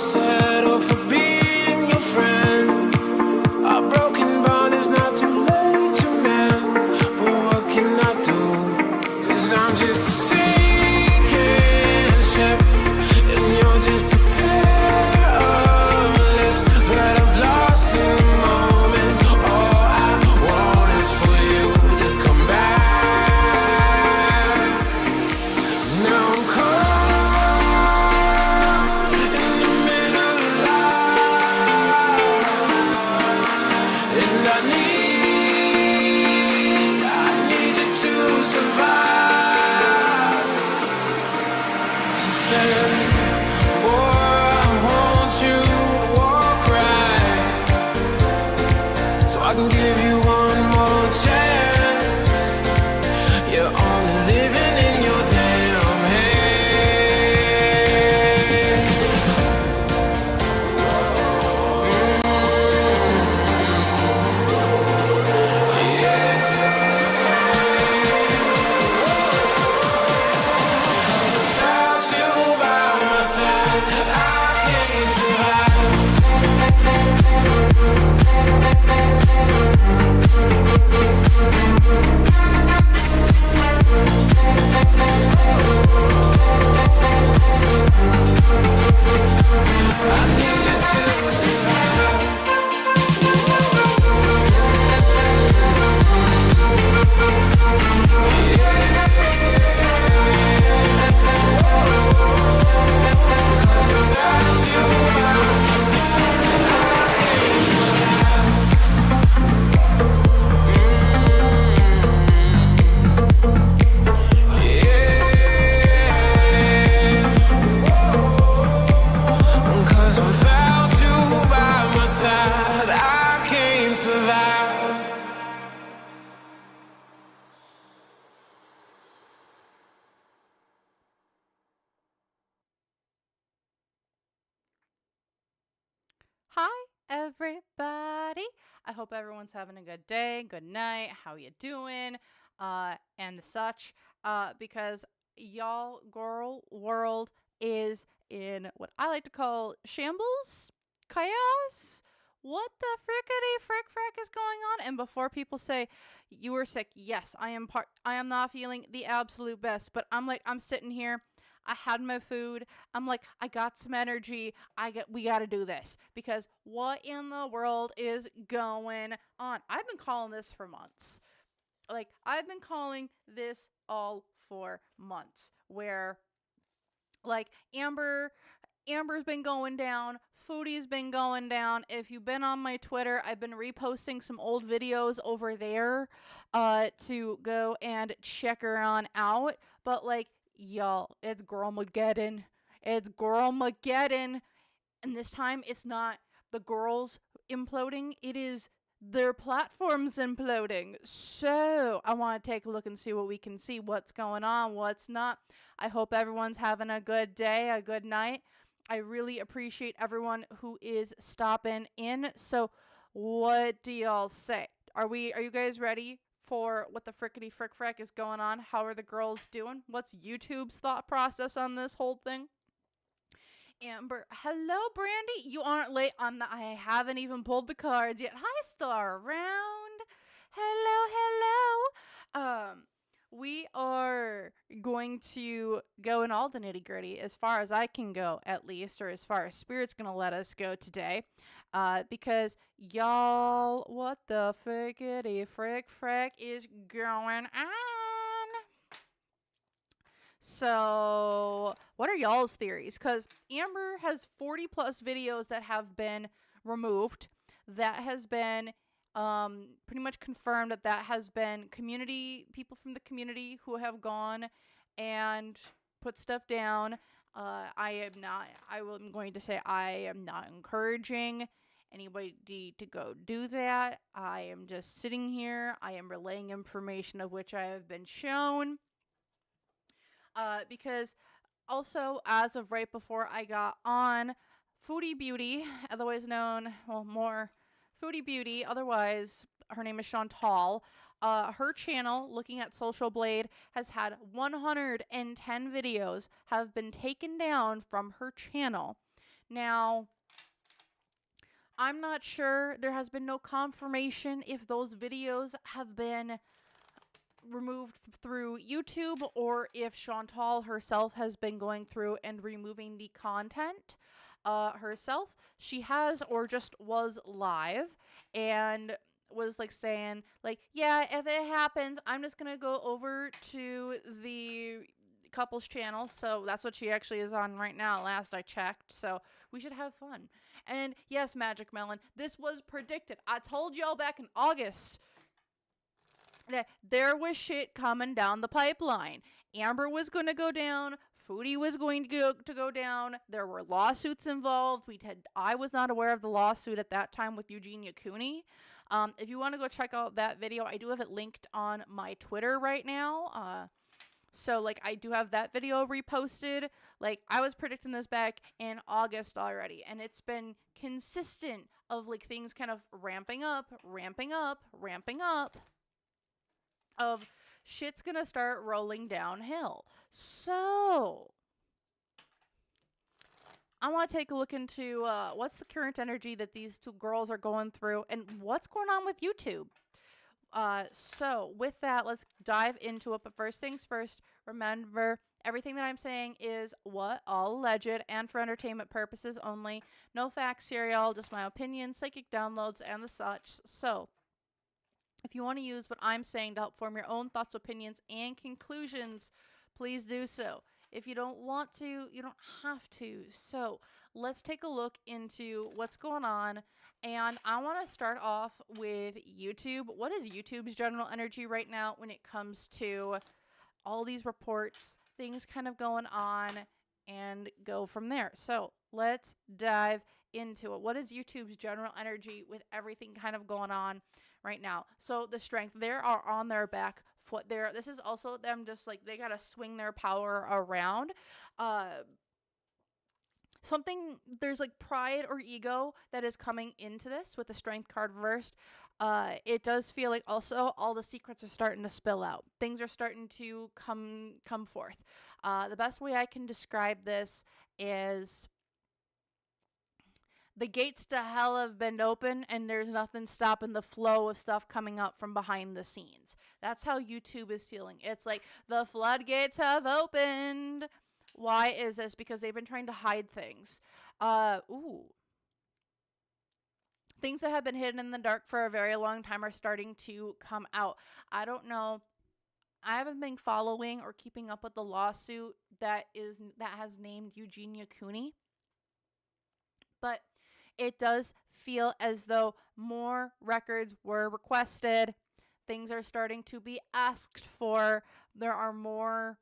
settle for being your friend. A broken bond is not too late to mend. But what can I do? 'Cause I'm just a sinking ship, and you're just a pair of lips that I've lost in the moment. All I want is for you to come back. Now I'm caught in the middle of life, and I need you to survive. She said, boy, I want you to walk right, so I can give you one more chance. You're only living in your damn head. Yes. Without you by my side, I can't survive. I need you to survive. Without you by my side, I can't survive. Yeah. 'Cause without you by my side, I can't survive. Hi, everybody. I hope everyone's having a good day, good night, how you doing, and such. Because y'all, Gor World is in what I like to call shambles, chaos. What the frickety frick is going on? And before people say you were sick, yes, I am not feeling the absolute best, but I'm sitting here. I had my food. I'm like, I got some energy. We got to do this, because what in the world is going on? I've been calling this for months. Like, I've been calling this all for months, where like Amber's been going down, Foodie's been going down. If you've been on my Twitter, I've been reposting some old videos over there to go and check her on out. But like, y'all, it's Girlmageddon. It's Girlmageddon. And this time it's not the girls imploding, it is their platforms imploding. So I want to take a look and see what we can see, what's going on, what's not. I hope everyone's having a good day, a good night. I really appreciate everyone who is stopping in. So what do y'all say? Are you guys ready for what the frickety frick is going on? How are the girls doing? What's YouTube's thought process on this whole thing? Amber, hello, Brandy. You aren't late on the. I haven't even pulled the cards yet. Hi, Star Round. Hello. We are going to go in all the nitty gritty, as far as I can go, at least, or as far as Spirit's gonna let us go today. Because y'all, what the frickety frick is going on? So, what are y'all's theories? Because Amber has 40 plus videos that have been removed. That has been pretty much confirmed that has been people from the community who have gone and put stuff down. I'm going to say I am not encouraging anybody to go do that. I am just sitting here. I am relaying information of which I have been shown. Because also, as of right before I got on, Foodie Beauty, otherwise known, more Foodie Beauty, otherwise her name is Chantal, her channel, looking at Social Blade, has had 110 videos have been taken down from her channel. Now, I'm not sure. There has been no confirmation if those videos have been removed through YouTube or if Chantal herself has been going through and removing the content herself. She has, or just was live and was like saying like, yeah, if it happens, I'm just gonna go over to the couples channel. So that's what she actually is on right now, last I checked. So we should have fun. And yes, Magic Melon, this was predicted. I told y'all back in August that there was shit coming down the pipeline. Amber was going to go down. Foodie was going to go down. There were lawsuits involved. I was not aware of the lawsuit at that time with Eugenia Cooney. If you want to go check out that video, I do have it linked on my Twitter right now. So, like, I do have that video reposted. Like, I was predicting this back in August already, and it's been consistent of, like, things kind of ramping up, of shit's gonna start rolling downhill. So, I want to take a look into what's the current energy that these two girls are going through, and what's going on with YouTube. So with that, let's dive into it. But first things first, remember, everything that I'm saying is all alleged and for entertainment purposes only. No facts here, y'all, just my opinion, psychic downloads, and the such. So if you want to use what I'm saying to help form your own thoughts, opinions, and conclusions, please do so. If you don't want to, you don't have to. So let's take a look into what's going on. And I want to start off with YouTube. What is YouTube's general energy right now when it comes to all these reports, things kind of going on, and go from there. So let's dive into it. What is YouTube's general energy with everything kind of going on right now? So the strength, they are on their back foot there. This is also them just like they got to swing their power around. There's like pride or ego that is coming into this with the strength card reversed. It does feel like also all the secrets are starting to spill out. Things are starting to come forth. The best way I can describe this is the gates to hell have been open and there's nothing stopping the flow of stuff coming up from behind the scenes. That's how YouTube is feeling. It's like the floodgates have opened. Why is this? Because they've been trying to hide things. Things that have been hidden in the dark for a very long time are starting to come out. I don't know. I haven't been following or keeping up with the lawsuit that has named Eugenia Cooney. But it does feel as though more records were requested. Things are starting to be asked for. There are more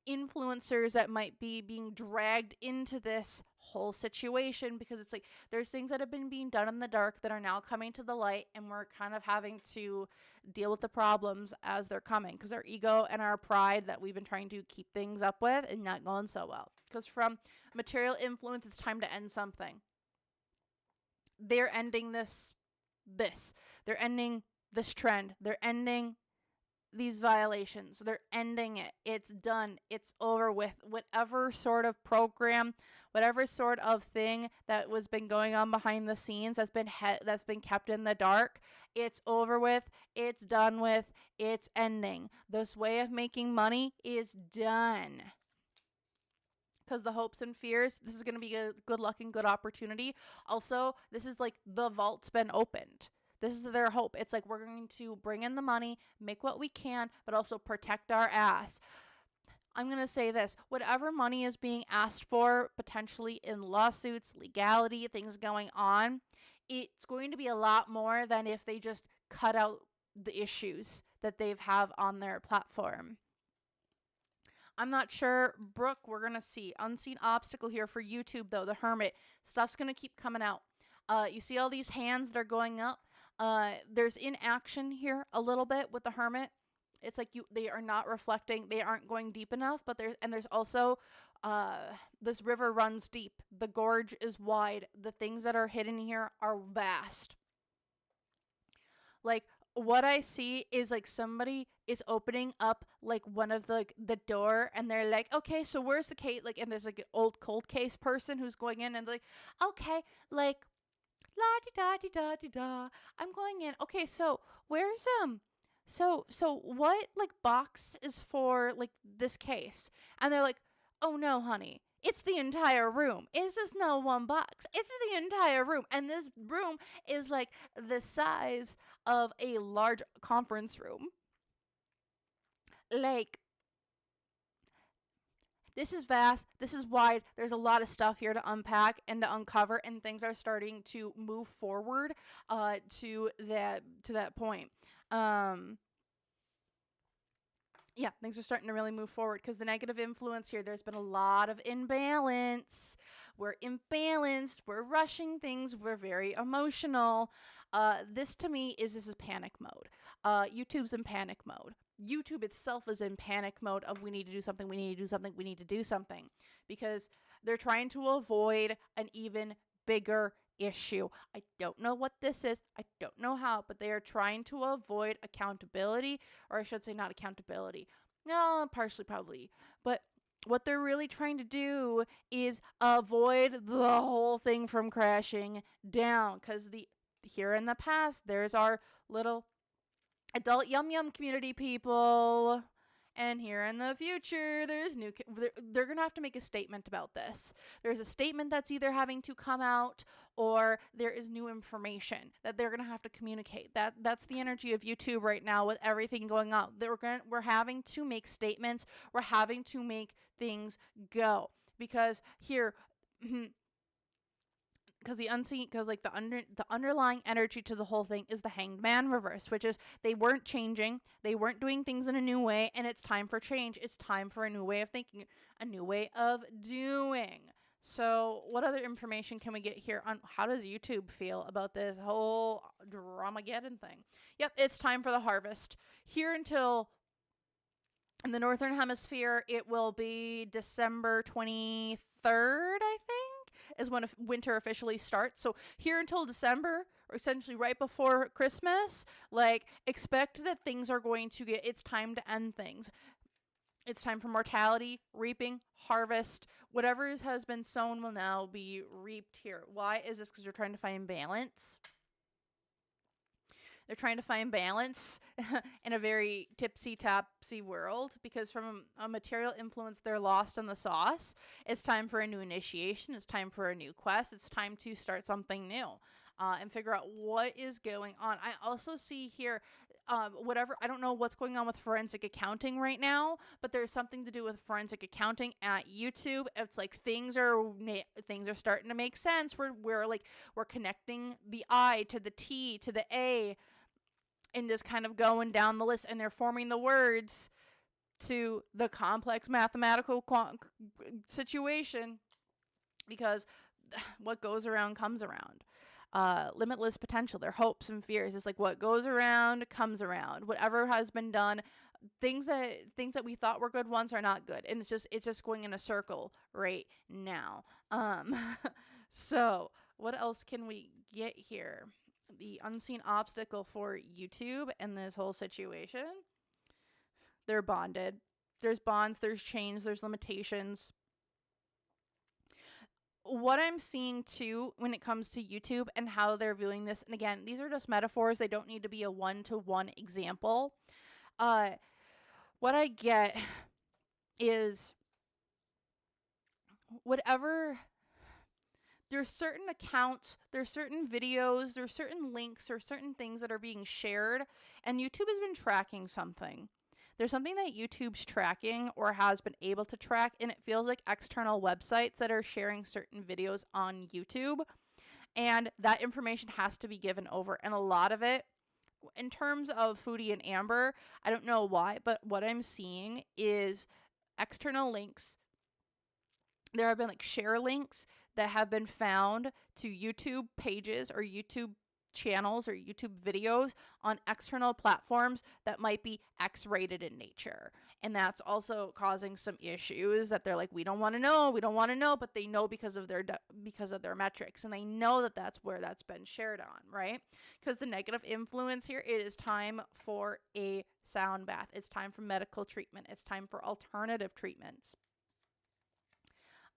influencers that might be being dragged into this whole situation because it's like there's things that have been being done in the dark that are now coming to the light, and we're kind of having to deal with the problems as they're coming because our ego and our pride that we've been trying to keep things up with and not going so well. Because from material influence, it's time to end something. They're ending this. They're ending this trend. They're ending these violations. They're ending it. It's done. It's over with. Whatever sort of program, whatever sort of thing that was been going on behind the scenes that's been kept in the dark, it's over with. It's done with. It's ending. This way of making money is done. Because the hopes and fears, this is going to be a good luck and good opportunity. Also, this is like the vault's been opened. This is their hope. It's like we're going to bring in the money, make what we can, but also protect our ass. I'm going to say this. Whatever money is being asked for, potentially in lawsuits, legality, things going on, it's going to be a lot more than if they just cut out the issues that they've have on their platform. I'm not sure. Brooke, we're going to see. Unseen obstacle here for YouTube, though. The Hermit. Stuff's going to keep coming out. You see all these hands that are going up? There's inaction here a little bit with the Hermit. It's like they are not reflecting. They aren't going deep enough. But there's also this river runs deep. The gorge is wide. The things that are hidden here are vast. Like what I see is like somebody is opening up like one of the door, and they're like, okay, so where's the case? Like, and there's like an old cold case person who's going in, and they're like, okay, like la di da di da di da, I'm going in. Okay, so where's so what like box is for like this case? And they're like, oh no, honey. It's the entire room. It's just no one box. It's the entire room. And this room is like the size of a large conference room. Like, this is vast, this is wide, there's a lot of stuff here to unpack and to uncover, and things are starting to move forward to that point. Yeah, things are starting to really move forward, because the negative influence here, there's been a lot of imbalance. We're imbalanced, we're rushing things, we're very emotional. This to me this is panic mode. YouTube's in panic mode. YouTube itself is in panic mode of we need to do something, we need to do something, we need to do something, because they're trying to avoid an even bigger issue. I don't know what this is. I don't know how, but they are trying to avoid accountability, or I should say not accountability. No, partially probably. But what they're really trying to do is avoid the whole thing from crashing down, because here in the past, there's our little adult yum yum community people, and here in the future there's they're gonna have to make a statement about this. There's a statement that's either having to come out, or there is new information that they're gonna have to communicate. That's the energy of YouTube right now with everything going on. We're having to make statements, we're having to make things go, because here because the underlying energy to the whole thing is the Hanged Man reverse, which is they weren't changing, they weren't doing things in a new way, and it's time for change. It's time for a new way of thinking, a new way of doing. So what other information can we get here on how does YouTube feel about this whole Dramageddon thing? Yep, it's time for the harvest. Here until in the Northern Hemisphere, it will be December 23rd, I think, is when winter officially starts. So here until December, or essentially right before Christmas, like, expect that things are going to it's time to end things. It's time for mortality, reaping, harvest. Whatever has been sown will now be reaped here. Why is this? Because they're trying to find balance. They're trying to find balance in a very tipsy-topsy world, because from a material influence, they're lost in the sauce. It's time for a new initiation. It's time for a new quest. It's time to start something new and figure out what is going on. I also see here I don't know what's going on with forensic accounting right now, but there's something to do with forensic accounting at YouTube. It's like things are starting to make sense. We're connecting the I to the T to the A, and just kind of going down the list, and they're forming the words to the complex mathematical situation, because what goes around comes around. Limitless potential, their hopes and fears. It's like what goes around comes around. Whatever has been done, things that we thought were good once are not good, and it's just going in a circle right now. So what else can we get here? The unseen obstacle for YouTube and this whole situation. They're bonded. There's bonds, there's chains, there's limitations. What I'm seeing too when it comes to YouTube and how they're viewing this, and again, these are just metaphors, they don't need to be a one-to-one example. What I get is whatever, there's certain accounts, there's certain videos, there's certain links, there's certain things that are being shared, and YouTube has been tracking something. There's something that YouTube's tracking or has been able to track, and it feels like external websites that are sharing certain videos on YouTube, and that information has to be given over. And a lot of it, in terms of Foodie and Amber, I don't know why, but what I'm seeing is external links. There have been like share links that have been found to YouTube pages or YouTube channels or YouTube videos on external platforms that might be X-rated in nature. And that's also causing some issues that they're like, we don't want to know, but they know because of their metrics, and they know that that's where that's been shared on, right? Because the negative influence here, it is time for a sound bath. It's time for medical treatment. It's time for alternative treatments.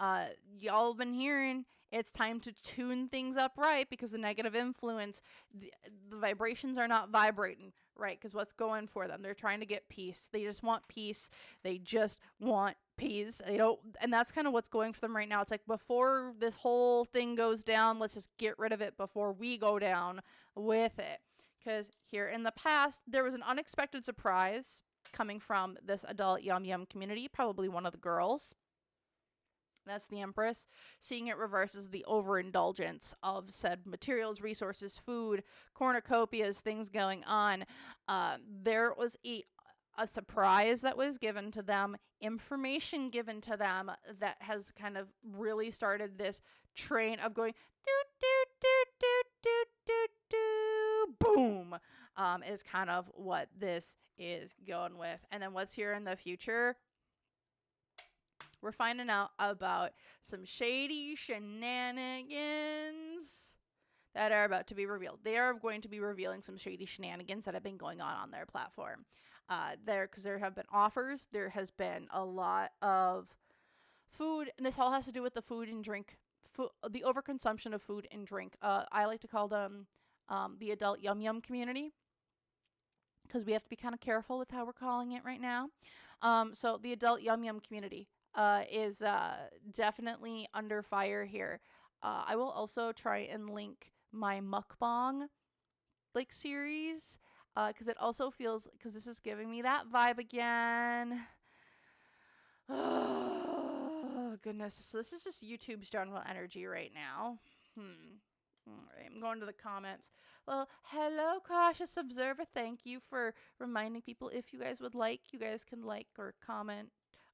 Y'all have been hearing it's time to tune things up right, because the negative influence, the vibrations are not vibrating right, because what's going for them? They're trying to get peace. They just want peace. They just want peace. They don't, and that's kind of what's going for them right now. It's like, before this whole thing goes down, let's just get rid of it before we go down with it. Because here in the past, there was an unexpected surprise coming from this adult yum yum community, probably one of the girls. That's the Empress. Seeing it reverses the overindulgence of said materials, resources, food, cornucopias, things going on. There was a surprise that was given to them, information given to them that has kind of really started this train of going boom, is kind of what this is going with. And then what's here in the future? We're finding out about some shady shenanigans that are about to be revealed. They are going to be revealing some shady shenanigans that have been going on their platform. Because there have been offers. There has been a lot of food, and this all has to do with the food and drink, the overconsumption of food and drink. I like to call them the adult yum yum community, because we have to be kind of careful with how we're calling it right now. So the adult yum yum community is definitely under fire here. I will also try and link my mukbang series, because it also feels, because this is giving me that vibe again. Oh goodness, so this is just YouTube's general energy right now. All right, I'm going to the comments. Well, hello, cautious observer. Thank you for reminding people, if you guys would like, you guys can like or comment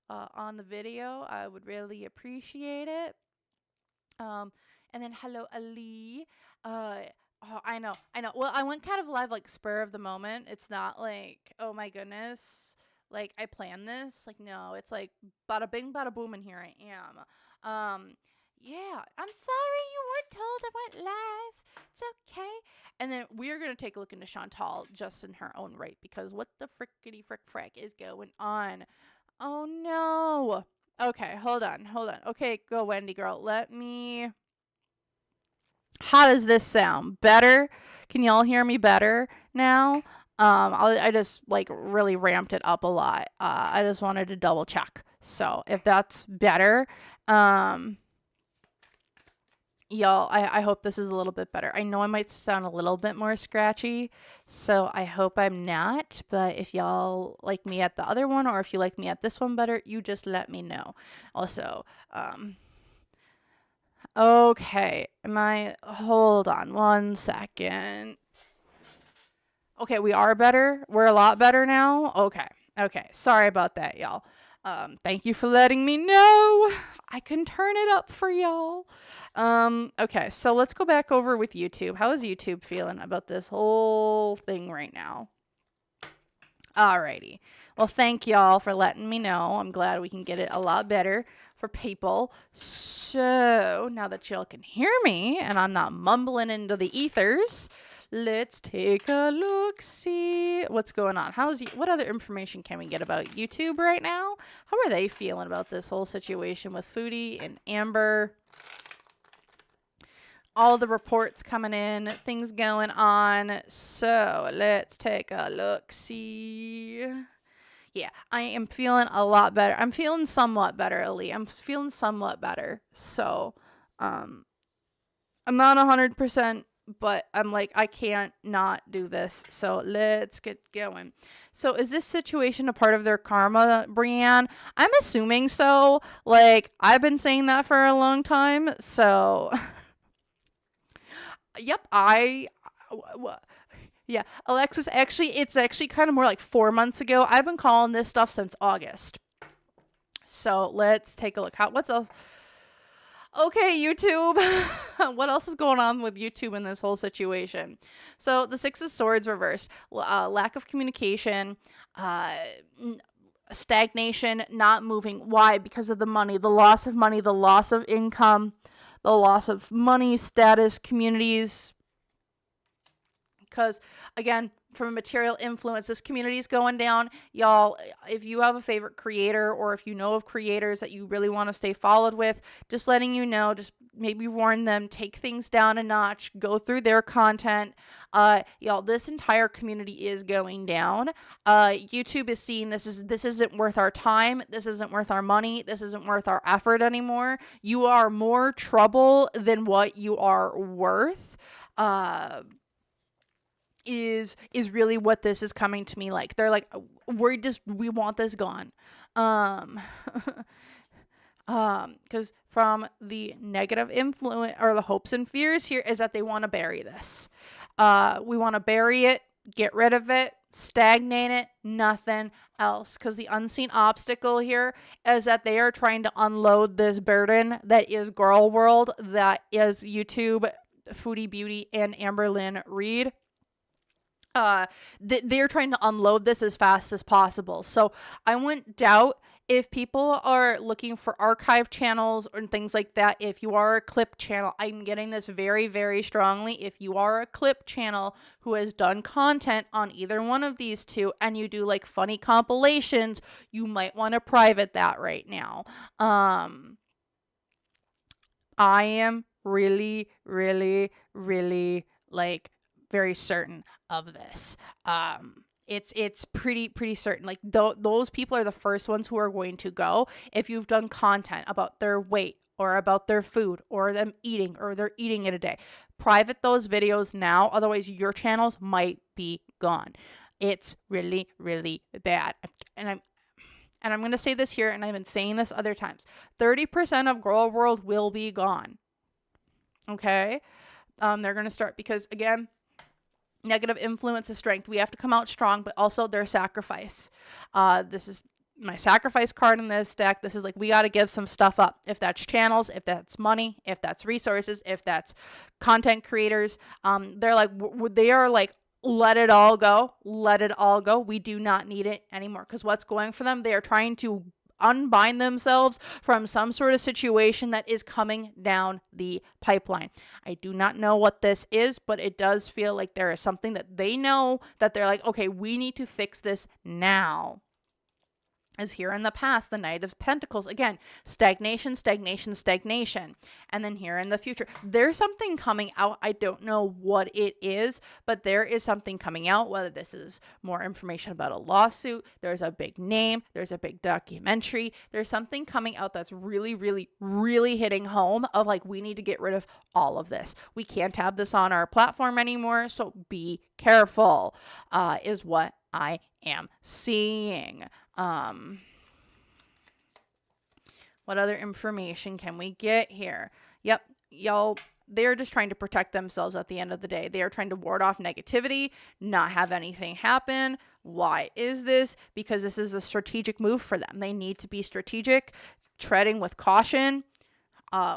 on the video. I would really appreciate it. And then hello, Ali. Oh, I know. Well, I went kind of live spur of the moment. It's not like, oh my goodness, I planned this. No, it's bada bing, bada boom, and here I am. Yeah, I'm sorry you weren't told I went live. It's okay. And then we're going to take a look into Chantal just in her own right, because what the frickety frick is going on? Oh no. Okay, hold on. Okay, go Wendy girl. How does this sound? Better? Can y'all hear me better now? I just really ramped it up a lot. I just wanted to double check. So if that's better, y'all, I hope this is a little bit better. I know I might sound a little bit more scratchy, so I hope I'm not. But if y'all like me at the other one, or if you like me at this one better, you just let me know. Also, okay, hold on one second. Okay, we are better. We're a lot better now. Okay. Sorry about that, y'all. Thank you for letting me know. I can turn it up for y'all. Okay, so let's go back over with YouTube. How is YouTube feeling about this whole thing right now? Alrighty. Well, thank y'all for letting me know. I'm glad we can get it a lot better for people. So now that y'all can hear me and I'm not mumbling into the ethers, let's take a look, see what's going on. What other information can we get about YouTube right now? How are they feeling about this whole situation with Foodie and Amber? All the reports coming in, things going on. So let's take a look, see. Yeah, I am feeling a lot better. I'm feeling somewhat better, Ali. I'm feeling somewhat better. So, I'm not 100%, but I'm I can't not do this. So let's get going. So is this situation a part of their karma, Brianne? I'm assuming so. I've been saying that for a long time. So, yep, yeah, Alexis, it's actually kind of more 4 months ago. I've been calling this stuff since August. So let's take a look. What's else? Okay, YouTube. What else is going on with YouTube in this whole situation? So the Six of Swords reversed. Lack of communication. stagnation, not moving. Why? Because of the money, the loss of income, the loss of money, status, communities. Because again, from a material influence, this community is going down. Y'all, if you have a favorite creator or if you know of creators that you really want to stay followed with, just letting you know, just maybe warn them, take things down a notch, go through their content. Y'all, this entire community is going down. YouTube is seeing this isn't worth our time. This isn't worth our money. This isn't worth our effort anymore. You are more trouble than what you are worth. Is really what this is coming to me like. They're like, we want this gone. Because from the negative influence or the hopes and fears here is that they want to bury this. We want to bury it, get rid of it, stagnate it, nothing else. Because the unseen obstacle here is that they are trying to unload this burden that is Gor World, that is YouTube, Foodie Beauty, and Amberlynn Reid. They're trying to unload this as fast as possible. So I wouldn't doubt if people are looking for archive channels and things like that. If you are a clip channel, I'm getting this very, very strongly. If you are a clip channel who has done content on either one of these two and you do like funny compilations, you might want to private that right now. I am really, really, really like very certain of this. It's pretty certain. Like those people are the first ones who are going to go if you've done content about their weight or about their food or them eating or they're eating it a day. Private those videos now, otherwise your channels might be gone. It's really, really bad. And I'm going to say this here, and I've been saying this other times. 30% of Gor World will be gone. Okay? They're going to start because, again, negative influence is strength. We have to come out strong, but also their sacrifice. This is my sacrifice card in this deck. This is like, we got to give some stuff up. If that's channels, if that's money, if that's resources, if that's content creators. They're like, they are like, let it all go. Let it all go. We do not need it anymore. Because what's going for them? They are trying to unbind themselves from some sort of situation that is coming down the pipeline. I do not know what this is, but it does feel like there is something that they know that they're like, okay, we need to fix this now. As here in the past, the Knight of Pentacles, again, stagnation, stagnation, stagnation. And then here in the future, there's something coming out. I don't know what it is, but there is something coming out, whether this is more information about a lawsuit, there's a big name, there's a big documentary, there's something coming out that's really, really, really hitting home of like, we need to get rid of all of this. We can't have this on our platform anymore, so be careful, is what I am seeing. What other information can we get here? Yep, y'all, they're just trying to protect themselves at the end of the day. They are trying to ward off negativity, not have anything happen. Why is this? Because this is a strategic move for them. They need to be strategic, treading with caution.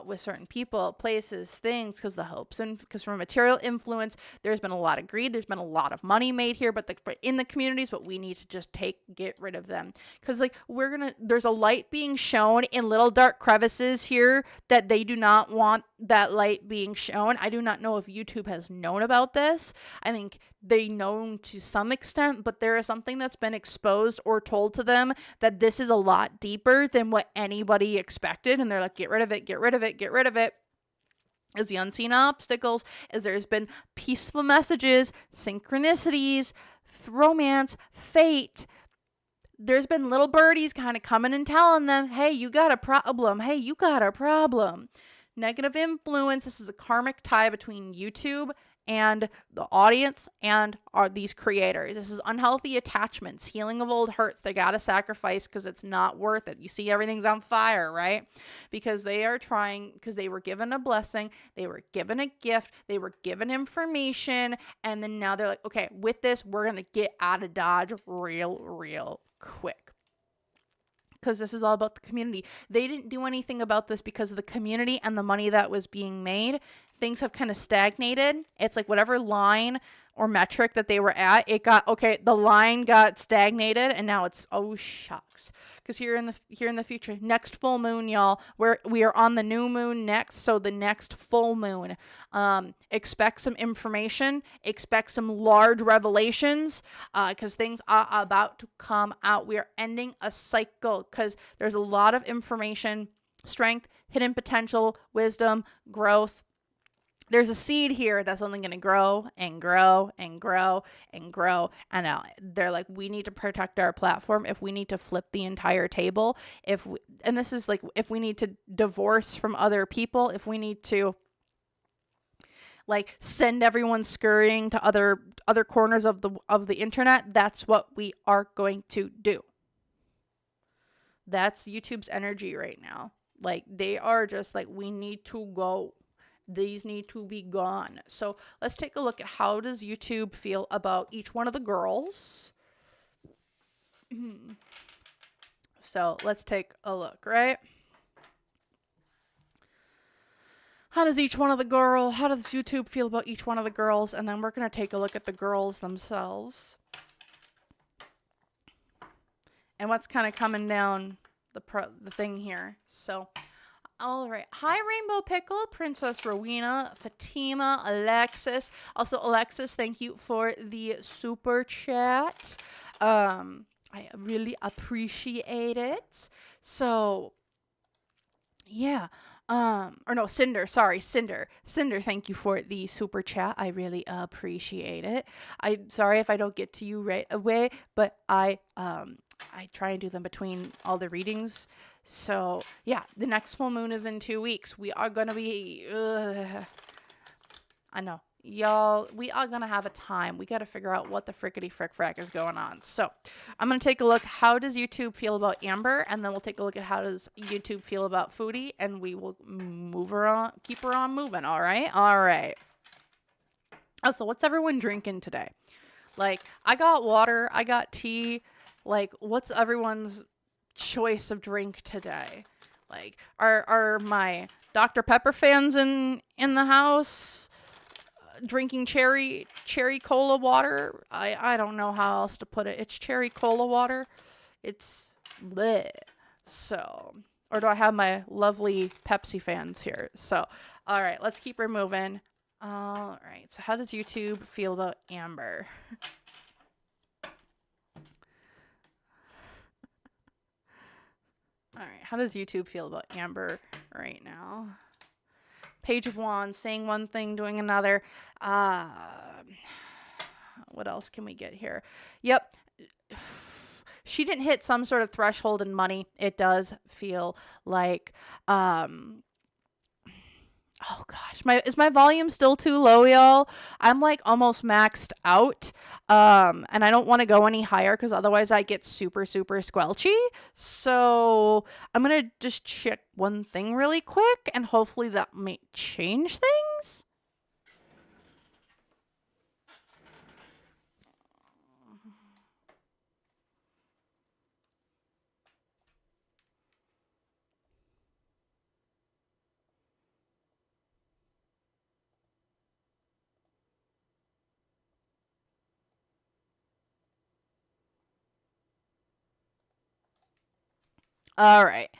With certain people, places, things, because the hopes and because from material influence, there's been a lot of greed, there's been a lot of money made here, but in the communities, but we need to just get rid of them. Because like there's a light being shown in little dark crevices here that they do not want that light being shown. I do not know if YouTube has known about this. I think they know to some extent, but there is something that's been exposed or told to them that this is a lot deeper than what anybody expected. And they're like, get rid of it, get rid of it, get rid of it. As the unseen obstacles, as there's been peaceful messages, synchronicities, romance, fate. There's been little birdies kind of coming and telling them, hey, you got a problem. Hey, you got a problem. Negative influence. This is a karmic tie between YouTube and the audience and these creators. This is unhealthy attachments, healing of old hurts. They got to sacrifice because it's not worth it. You see, everything's on fire, right? Because they are trying, because they were given a blessing, they were given a gift, they were given information, and then now they're like, okay, with this, we're going to get out of Dodge real quick. Because this is all about the community. They didn't do anything about this because of the community and the money that was being made. Things have kind of stagnated. It's like whatever line or metric that they were at, it got, okay, the line got stagnated, and now it's, oh shucks. Because here in the future, next full moon, y'all, we are on the new moon next, so the next full moon, expect some information, expect some large revelations, because things are about to come out. We are ending a cycle, because there's a lot of information, strength, hidden potential, wisdom, growth. There's a seed here that's only going to grow and grow and grow and grow. And now they're like, we need to protect our platform. If we need to flip the entire table, and this is like, if we need to divorce from other people, if we need to like send everyone scurrying to other corners of the internet, that's what we are going to do. That's YouTube's energy right now. Like, they are just like, we need to go. These need to be gone. So let's take a look at how does YouTube feel about each one of the girls. So let's take a look, right? How does YouTube feel about each one of the girls? And then we're going to take a look at the girls themselves. And what's kind of coming down the thing here. So, all right. Hi, Rainbow Pickle, Princess Rowena, Fatima, Alexis. Also, Alexis, thank you for the super chat. I really appreciate it. So, yeah. Or no, Cinder. Sorry, Cinder. Cinder, thank you for the super chat. I really appreciate it. I'm sorry if I don't get to you right away, but I try and do them between all the readings. So, yeah, the next full moon is in 2 weeks. We are going to be, I know, y'all, we are going to have a time. We got to figure out what the frickety frick frack is going on. So, I'm going to take a look. How does YouTube feel about Amber? And then we'll take a look at how does YouTube feel about Foodie. And we will move her on, keep her on moving. All right? All right. Oh, so what's everyone drinking today? Like, I got water. I got tea. Like, what's everyone's choice of drink today? Like, are my Dr. Pepper fans in the house drinking cherry cola water? I don't know how else to put it. It's cherry cola water. It's bleh. So, or do I have my lovely Pepsi fans here? So, all right, let's keep her moving. All right, so how does YouTube feel about Amber? All right, how does YouTube feel about Amber right now? Page of Wands, saying one thing, doing another. What else can we get here? Yep. She didn't hit some sort of threshold in money. It does feel like, oh gosh, is my volume still too low, y'all? I'm like almost maxed out. And I don't want to go any higher because otherwise I get super, super squelchy. So I'm going to just check one thing really quick and hopefully that may change things. All right.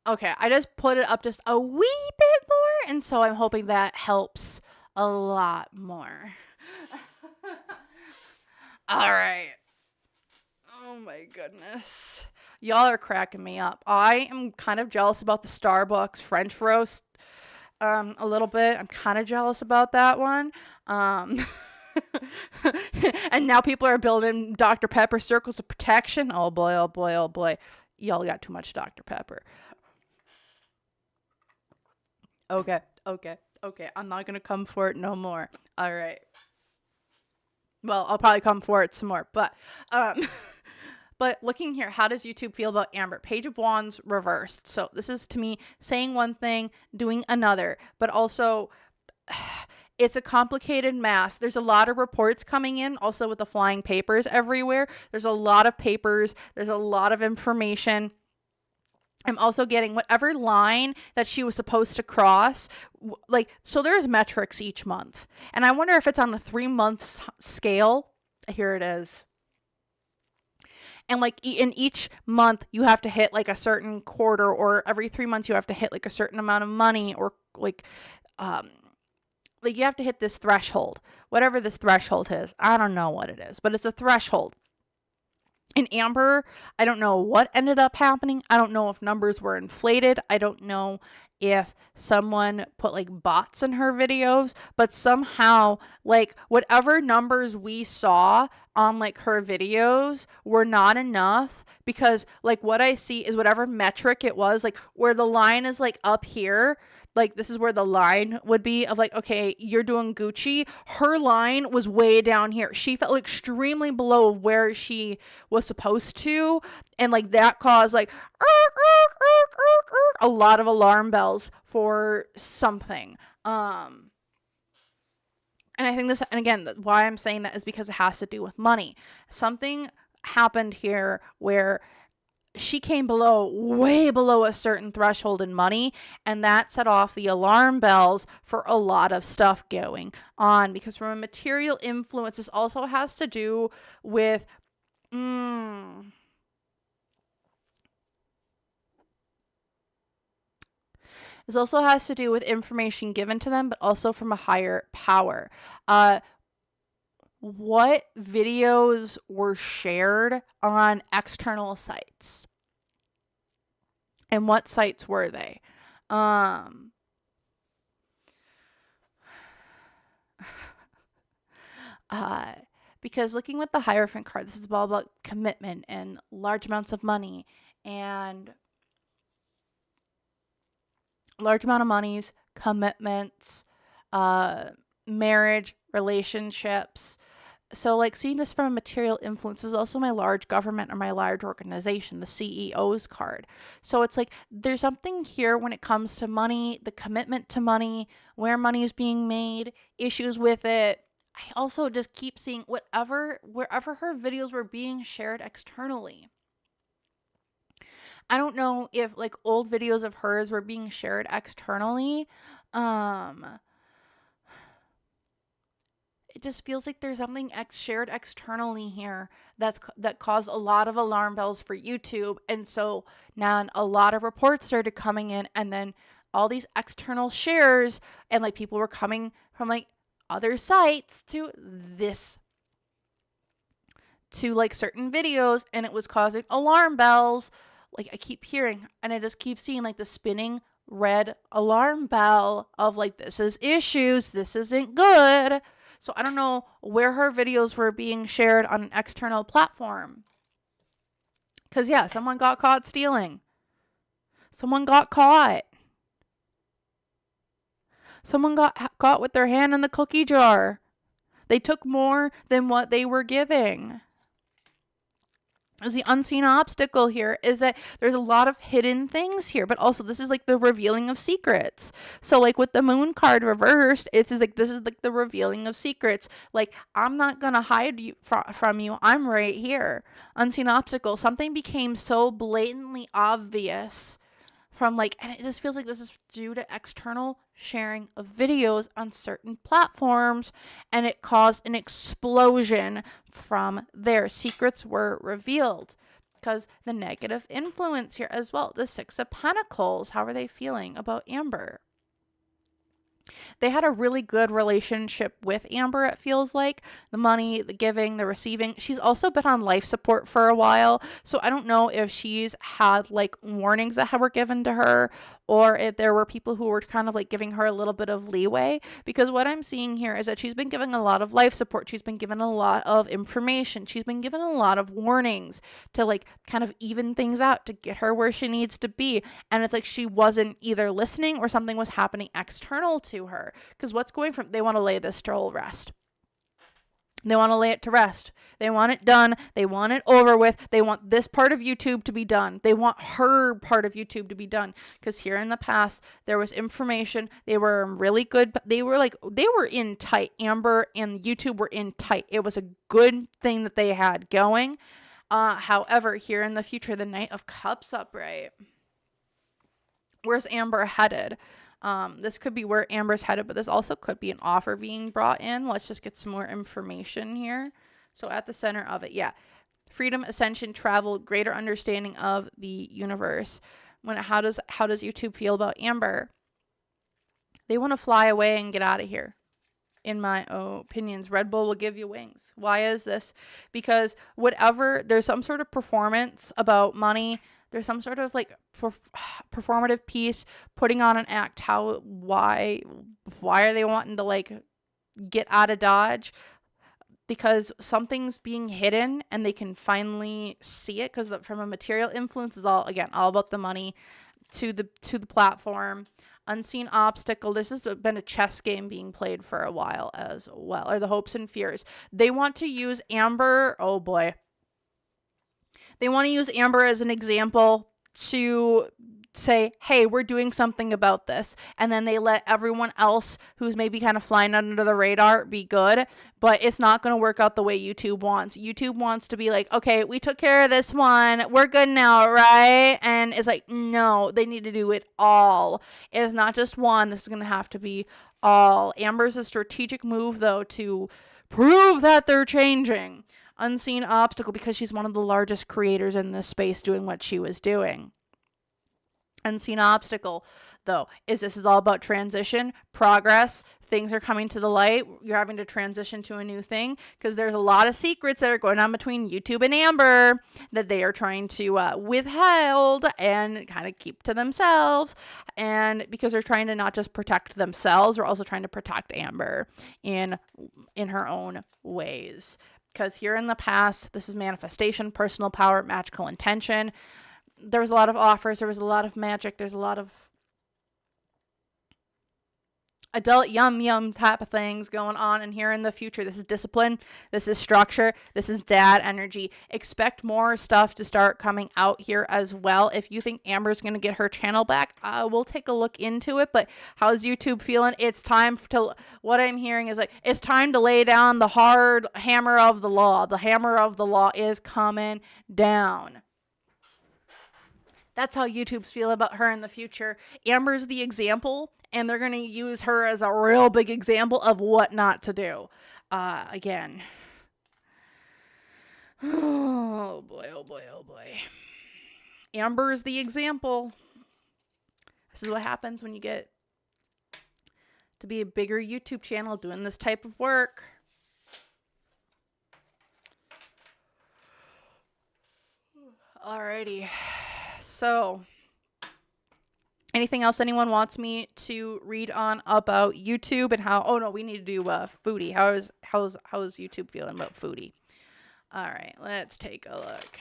Okay, I just put it up just a wee bit more, and so I'm hoping that helps a lot more. All right. Oh my goodness. Y'all are cracking me up. I am kind of jealous about the Starbucks French roast a little bit. I'm kind of jealous about that one. And now people are building Dr. Pepper circles of protection. Oh boy, oh boy, oh boy. Y'all got too much Dr. Pepper. Okay. I'm not going to come for it no more. All right. Well, I'll probably come for it some more. But but looking here, how does YouTube feel about Amber? Page of Wands reversed. So this is, to me, saying one thing, doing another. But also, it's a complicated mass. There's a lot of reports coming in, also with the flying papers everywhere. There's a lot of papers. There's a lot of information. I'm also getting whatever line that she was supposed to cross. Like, so there's metrics each month. And I wonder if it's on a 3-month scale. Here it is. And like in each month, you have to hit like a certain quarter, or every 3 months, you have to hit like a certain amount of money, or like you have to hit this threshold, whatever this threshold is. I don't know what it is, but it's a threshold. In Amber, I don't know what ended up happening. I don't know if numbers were inflated. I don't know if someone put like bots in her videos, but somehow like whatever numbers we saw on like her videos were not enough, because like what I see is whatever metric it was, like where the line is like up here, like this is where the line would be of like, okay, you're doing Gucci. Her line was way down here. She felt extremely below where she was supposed to. And like that caused like a lot of alarm bells for something. And I think this, and again, why I'm saying that is because it has to do with money. Something happened here where she came below, way below a certain threshold in money, and that set off the alarm bells for a lot of stuff going on. Because from a material influence, this also has to do with this also has to do with information given to them, but also from a higher power. What videos were shared on external sites? And what sites were they? Because looking with the Hierophant card, this is all about commitment and large amounts of money and large amount of monies, commitments, marriage, relationships. So like seeing this from a material influence is also my large government or my large organization, the CEO's card. So it's like there's something here when it comes to money, the commitment to money, where money is being made, issues with it. I also just keep seeing wherever her videos were being shared externally. I don't know if like old videos of hers were being shared externally. It just feels like there's something shared externally here that caused a lot of alarm bells for YouTube. And so now a lot of reports started coming in, and then all these external shares, and like people were coming from like other sites to like certain videos, and it was causing alarm bells. Like I keep hearing, and I just keep seeing like the spinning red alarm bell of like, this is issues, this isn't good. So I don't know where her videos were being shared on an external platform. Because yeah, someone got caught stealing. Someone got caught. Someone got caught with their hand in the cookie jar. They took more than what they were giving. Is the unseen obstacle here is that there's a lot of hidden things here, but also this is like the revealing of secrets. So like with the moon card reversed, it's like this is like the revealing of secrets. Like I'm not gonna hide you from you. I'm right here. Unseen obstacle. Something became so blatantly obvious from like, and it just feels like this is due to external sharing of videos on certain platforms, and it caused an explosion from there. Secrets were revealed because the negative influence here as well. The Six of Pentacles. How are they feeling about Amber? They had a really good relationship with Amber, it feels like. The money, the giving, the receiving. She's also been on life support for a while. So I don't know if she's had like warnings that were given to her, or if there were people who were kind of like giving her a little bit of leeway. Because what I'm seeing here is that she's been given a lot of life support. She's been given a lot of information. She's been given a lot of warnings to like kind of even things out, to get her where she needs to be. And it's like she wasn't either listening, or something was happening external to her. Because what's going from, they want to lay this to rest. They want to lay it to rest. They want it done. They want it over with. They want this part of YouTube to be done. They want her part of YouTube to be done. Because here in the past, there was information. They were really good. But they were in tight. Amber and YouTube were in tight. It was a good thing that they had going. However, here in the future, the Knight of Cups upright. Where's Amber headed? This could be where Amber's headed, but this also could be an offer being brought in. Let's just get some more information here. So at the center of it, yeah. Freedom, ascension, travel, greater understanding of the universe. How does YouTube feel about Amber? They want to fly away and get out of here. In my opinions, Red Bull will give you wings. Why is this? Because there's some sort of performance about money. There's some sort of like performative piece, putting on an act. Why are they wanting to like get out of Dodge? Because something's being hidden and they can finally see it, because from a material influence is all about the money to the platform. Unseen obstacle. This has been a chess game being played for a while as well, or the hopes and fears. They want to use Amber. Oh boy. They want to use Amber as an example to say, hey, we're doing something about this. And then they let everyone else who's maybe kind of flying under the radar be good. But it's not going to work out the way YouTube wants. YouTube wants to be like, okay, we took care of this one. We're good now, right? And it's like, no, they need to do it all. It's not just one. This is going to have to be all. Amber's a strategic move, though, to prove that they're changing. Unseen obstacle, because she's one of the largest creators in this space doing what she was doing. Unseen obstacle, though, this is all about transition, progress. Things are coming to the light. You're having to transition to a new thing, because there's a lot of secrets that are going on between YouTube and Amber that they are trying to withhold and kind of keep to themselves. And because they're trying to not just protect themselves, they're also trying to protect Amber in her own ways. Because here in the past, this is manifestation, personal power, magical intention. There was a lot of offers. There was a lot of magic. There's a lot of adult yum type of things going on. And here in the future, this is discipline. This is structure. This is dad energy. Expect more stuff to start coming out here as well. If you think Amber's going to get her channel back, we'll take a look into it. But how's YouTube feeling? It's time what I'm hearing is like, it's time to lay down the hard hammer of the law. The hammer of the law is coming down. That's how YouTube's feel about her in the future. Amber's the example, and they're going to use her as a real big example of what not to do. Again. Oh boy, oh boy, oh boy. Amber's the example. This is what happens when you get to be a bigger YouTube channel doing this type of work. Alrighty. So, anything else anyone wants me to read on about YouTube and how? Oh no, we need to do Foodie. How's YouTube feeling about Foodie? All right, let's take a look.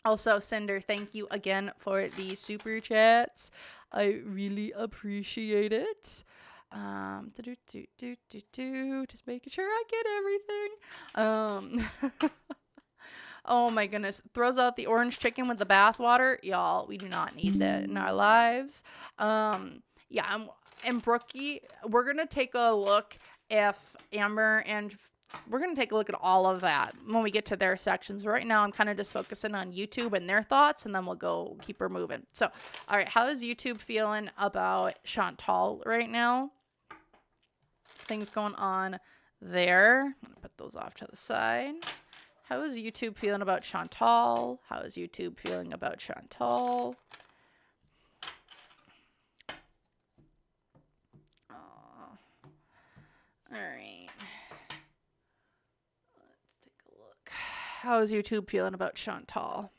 Also, Cinder, thank you again for the super chats. I really appreciate it. Just making sure I get everything. Oh my goodness. Throws out the orange chicken with the bathwater. Y'all, we do not need that in our lives. Yeah, and Brookie, we're going to take a look if Amber and we're going to take a look at all of that when we get to their sections. Right now, I'm kind of just focusing on YouTube and their thoughts, and then we'll go keep her moving. So, all right, how is YouTube feeling about Chantal right now? Things going on there. I'm going to put those off to the side. How is YouTube feeling about Chantal? How is YouTube feeling about Chantal? All right. Let's take a look. How is YouTube feeling about Chantal?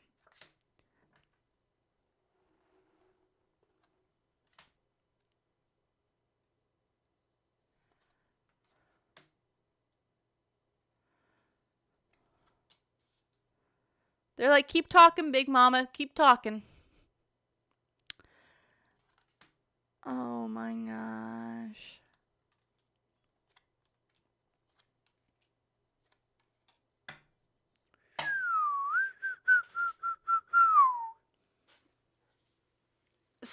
They're like, keep talking, Big Mama. Keep talking. Oh my gosh.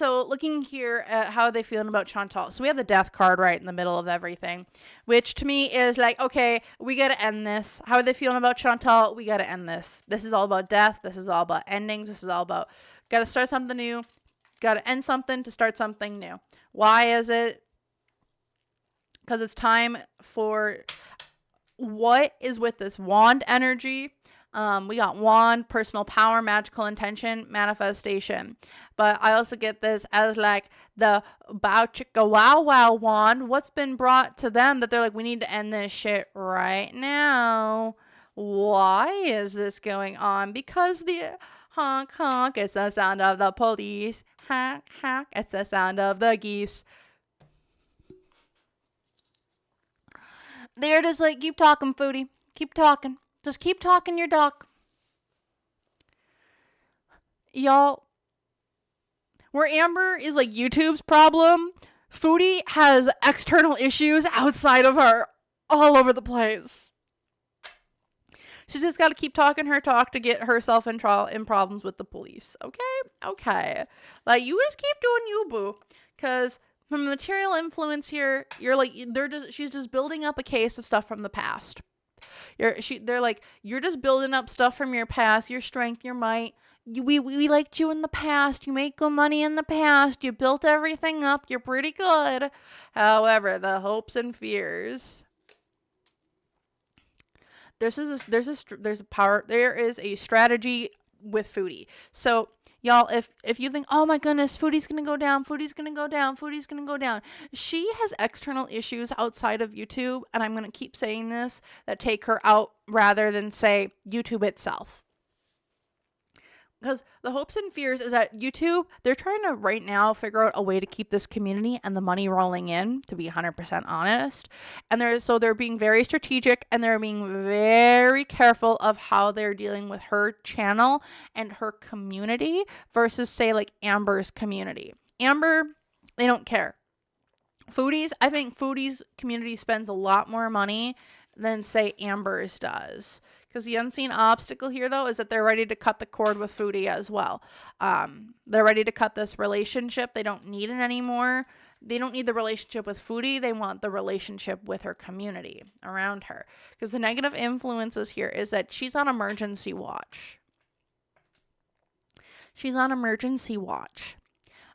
So looking here at how are they feeling about Chantal. So we have the death card right in the middle of everything, which to me is like, okay, we got to end this. How are they feeling about Chantal? We got to end this. This is all about death. This is all about endings. This is all about got to start something new. Got to end something to start something new. Why is it? Because it's time for what is with this wand energy. We got wand, personal power, magical intention, manifestation. But I also get this as like the bow chicka wow wow wand. What's been brought to them that they're like, we need to end this shit right now. Why is this going on? Because the honk honk, it's the sound of the police. Honk honk, it's the sound of the geese. They're just like, keep talking, foodie. Keep talking. Just keep talking your duck. Y'all, where Amber is like YouTube's problem, Foodie has external issues outside of her all over the place. She's just got to keep talking her talk to get herself in problems with the police. Okay. Like, you just keep doing you, boo. Because from the material influence here, you're like, she's just building up a case of stuff from the past. They're like, you're just building up stuff from your past, your strength, your might. We liked you in the past. You made good money in the past. You built everything up. You're pretty good. However, the hopes and fears. There is a strategy with Foodie. So y'all, if you think, oh my goodness, Foodie's gonna go down, Foodie's gonna go down, Foodie's gonna go down. She has external issues outside of YouTube, and I'm gonna keep saying this, that take her out rather than say YouTube itself. Because the hopes and fears is that YouTube, they're trying to right now figure out a way to keep this community and the money rolling in, to be 100% honest. And they're being very strategic, and they're being very careful of how they're dealing with her channel and her community versus, say, like Amber's community. Amber, they don't care. I think Foodie's community spends a lot more money than, say, Amber's does. Because the unseen obstacle here, though, is that they're ready to cut the cord with Foodie as well. They're ready to cut this relationship. They don't need it anymore. They don't need the relationship with Foodie. They want the relationship with her community around her. Because the negative influences here is that she's on emergency watch. She's on emergency watch.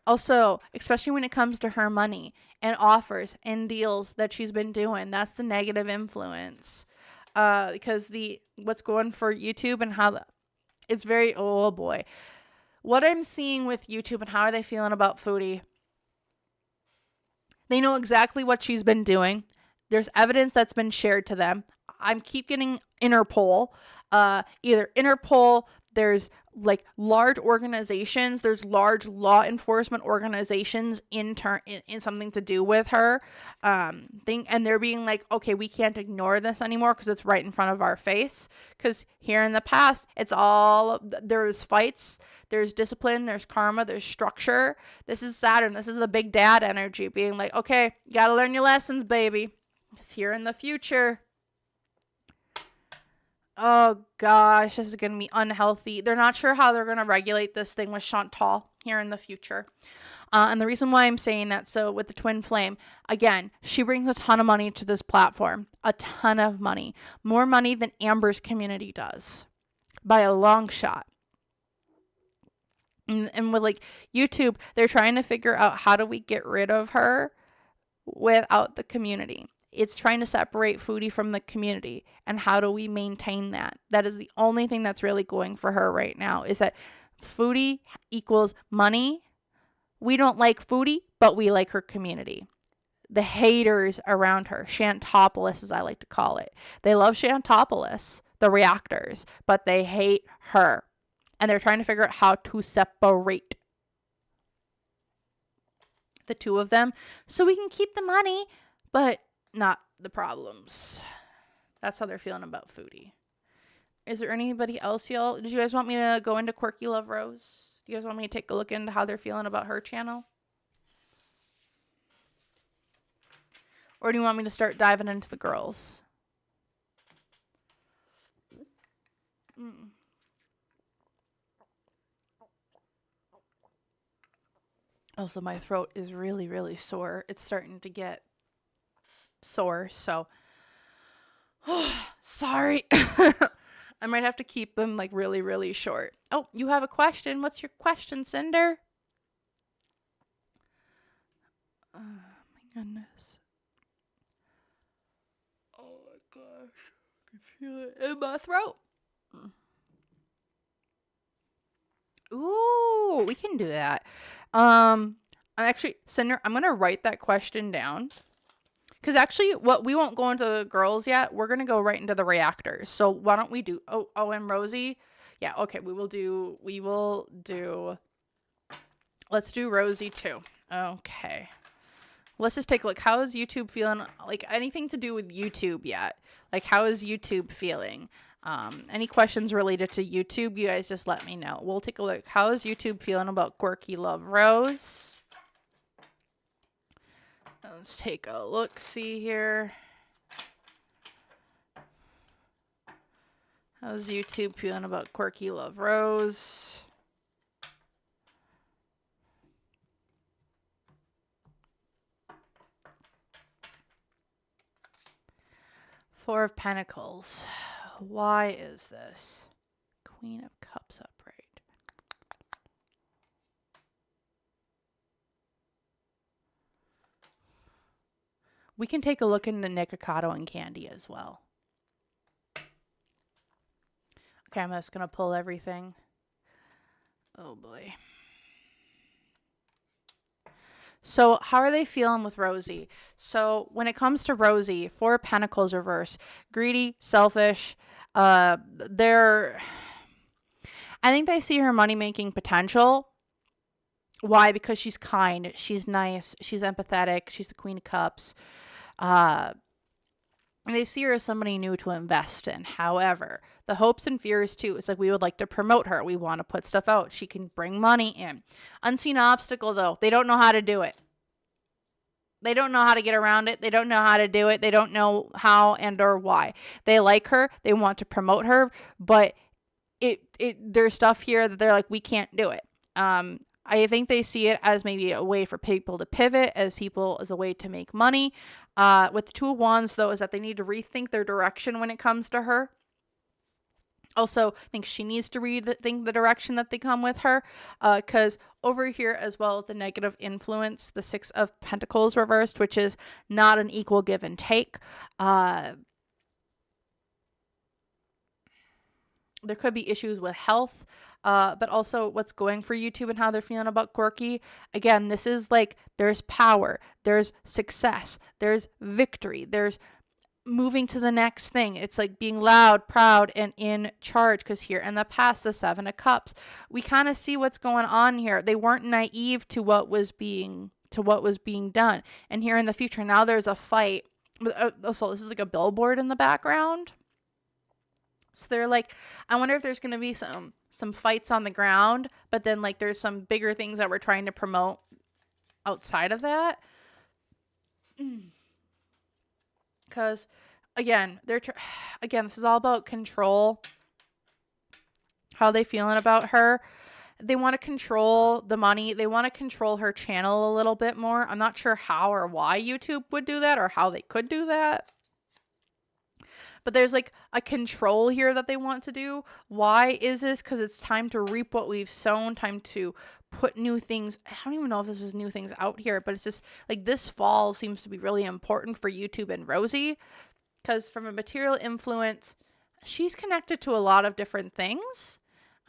Also, especially when it comes to her money and offers and deals that she's been doing, that's the negative influence. Because what's going for YouTube and how it's very, oh boy. What I'm seeing with YouTube and how are they feeling about Foodie? They know exactly what she's been doing. There's evidence that's been shared to them. I'm keep getting Interpol. Either Interpol, there's like large organizations, there's large law enforcement organizations in something to do with her and they're being like, okay, we can't ignore this anymore because it's right in front of our face. Because here in the past, there's fights, there's discipline, there's karma, there's structure. This is Saturn. This is the big dad energy being like, okay, you gotta learn your lessons, baby. It's here in the future. Oh gosh, this is going to be unhealthy. They're not sure how they're going to regulate this thing with Chantal here in the future. And the reason why I'm saying that, so with the twin flame, again, she brings a ton of money to this platform. A ton of money. More money than Amber's community does. By a long shot. And with like YouTube, they're trying to figure out how do we get rid of her without the community. It's trying to separate Foodie from the community. And how do we maintain that? That is the only thing that's really going for her right now, is that Foodie equals money. We don't like Foodie, but we like her community. The haters around her, Shantopolis as I like to call it. They love Shantopolis, the reactors, but they hate her. And they're trying to figure out how to separate the two of them so we can keep the money, but not the problems. That's how they're feeling about Foodie. Is there anybody else, y'all? Did you guys want me to go into Quirky Love Rose? Do you guys want me to take a look into how they're feeling about her channel? Or do you want me to start diving into the girls? Also, my throat is really, really sore. It's starting to get sore, so sorry. I might have to keep them like really, really short. Oh, you have a question? What's your question, Cinder? Oh my goodness. Oh my gosh. I can feel it in my throat. Ooh, we can do that. Actually, Cinder, I'm gonna write that question down. Because actually, we won't go into the girls yet. We're going to go right into the reactors. So why don't we do, and Rosie. Yeah, okay, let's do Rosie too. Okay. Let's just take a look. How is YouTube feeling? Like anything to do with YouTube yet? Like how is YouTube feeling? Any questions related to YouTube, you guys just let me know. We'll take a look. How is YouTube feeling about Quirky Love Rose? Let's take a look, see here. How's YouTube feeling about Quirky Love Rose? Four of Pentacles. Why is this? Queen of Cups upright. We can take a look into Nikocado and Candy as well. Okay, I'm just going to pull everything. Oh boy. So how are they feeling with Rosie? So when it comes to Rosie, Four of Pentacles reverse, greedy, selfish, I think they see her money-making potential. Why? Because she's kind, she's nice, she's empathetic, she's the Queen of Cups. They see her as somebody new to invest in. However, the hopes and fears too, it's like we would like to promote her. We want to put stuff out. She can bring money in. Unseen obstacle though. They don't know how to do it. They don't know how to get around it. They don't know how to do it. They don't know how and or why. They like her. They want to promote her, but there's stuff here that they're like, we can't do it. I think they see it as maybe a way for people to pivot, as a way to make money. With the Two of Wands, though, is that they need to rethink their direction when it comes to her. Also, I think she needs to rethink the direction that they come with her. Because over here as well, the negative influence, the Six of Pentacles reversed, which is not an equal give and take. There could be issues with health. But also what's going for YouTube and how they're feeling about Quirky. Again, this is like, there's power, there's success, there's victory, there's moving to the next thing. It's like being loud, proud, and in charge. Because here in the past, the Seven of Cups, we kind of see what's going on here. They weren't naive to what was being done. And here in the future, now there's a fight. So this is like a billboard in the background. So they're like, I wonder if there's going to be some fights on the ground, but then like there's some bigger things that we're trying to promote outside of that. Because again, this is all about control. How are they feeling about her? They want to control the money. They want to control her channel a little bit more. I'm not sure how or why YouTube would do that or how they could do that. But there's like a control here that they want to do. Why is this? Because it's time to reap what we've sown, time to put new things. I don't even know if this is new things out here, but it's just like this fall seems to be really important for YouTube and Rosie. Because from a material influence, she's connected to a lot of different things.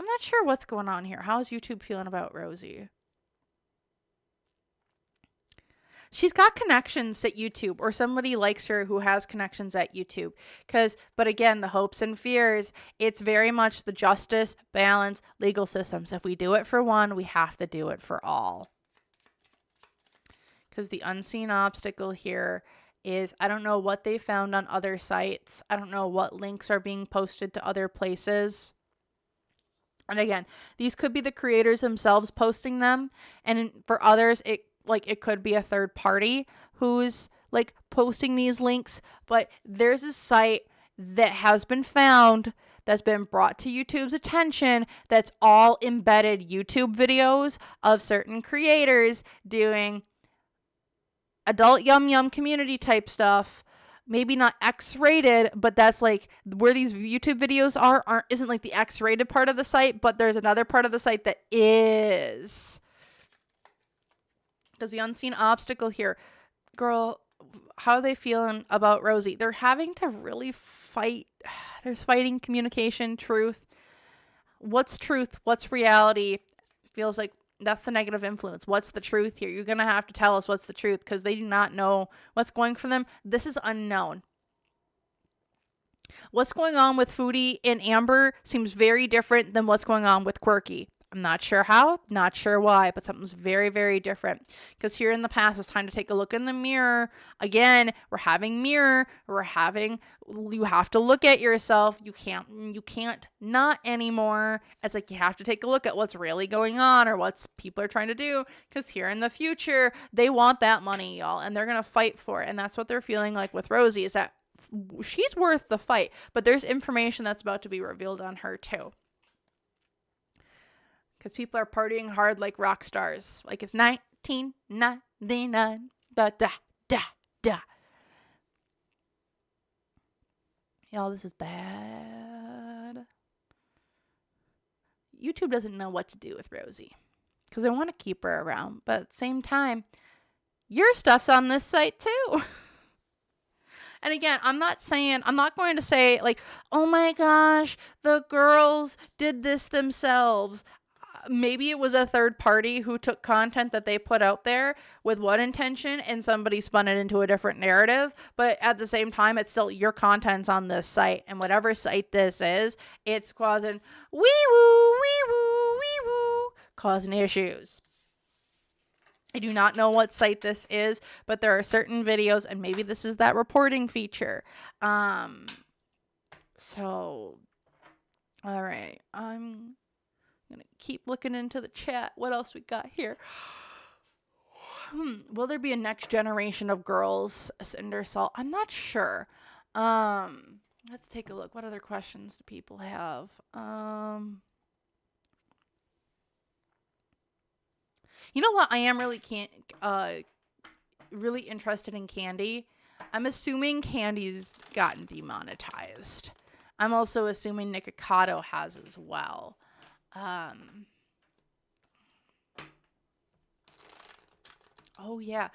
I'm not sure what's going on here. How is YouTube feeling about Rosie? She's got connections at YouTube, or somebody likes her who has connections at YouTube. But again, the hopes and fears, it's very much the justice, balance, legal systems. If we do it for one, we have to do it for all. Because the unseen obstacle here is, I don't know what they found on other sites. I don't know what links are being posted to other places. And again, these could be the creators themselves posting them. And for others, it could be a third party who's like posting these links, but there's a site that has been found that's been brought to YouTube's attention that's all embedded YouTube videos of certain creators doing adult yum yum community type stuff. Maybe not X-rated, but that's like where these YouTube videos isn't like the X-rated part of the site, but there's another part of the site that is. Because the unseen obstacle here, girl, how are they feeling about Rosie? They're having to really fight. There's fighting communication, truth. What's truth? What's reality? Feels like that's the negative influence. What's the truth here? You're going to have to tell us what's the truth because they do not know what's going for them. This is unknown. What's going on with Foodie and Amber seems very different than what's going on with Quirky. I'm not sure how, not sure why, but something's very, very different. Because here in the past, it's time to take a look in the mirror. Again, we're having mirror. You have to look at yourself. You can't not anymore. It's like you have to take a look at what's really going on or what people are trying to do. Because here in the future, they want that money, y'all, and they're going to fight for it. And that's what they're feeling like with Rosie, is that she's worth the fight. But there's information that's about to be revealed on her, too. Because people are partying hard like rock stars. Like it's 1999. Da, da, da, da. Y'all, this is bad. YouTube doesn't know what to do with Rosie. Because they want to keep her around. But at the same time, your stuff's on this site too. And again, I'm not going to say like, oh my gosh, the girls did this themselves. Maybe it was a third party who took content that they put out there with one intention and somebody spun it into a different narrative. But at the same time, it's still your content's on this site. And whatever site this is, it's causing wee-woo, causing issues. I do not know what site this is, but there are certain videos, and maybe this is that reporting feature. So, all right. I'm going to keep looking into the chat. What else we got here? Will there be a next generation of girls, Cinder Salt? I'm not sure. Let's take a look. What other questions do people have? You know what? I am really interested in Candy. I'm assuming Candy's gotten demonetized. I'm also assuming Nikocado has as well. Oh yeah,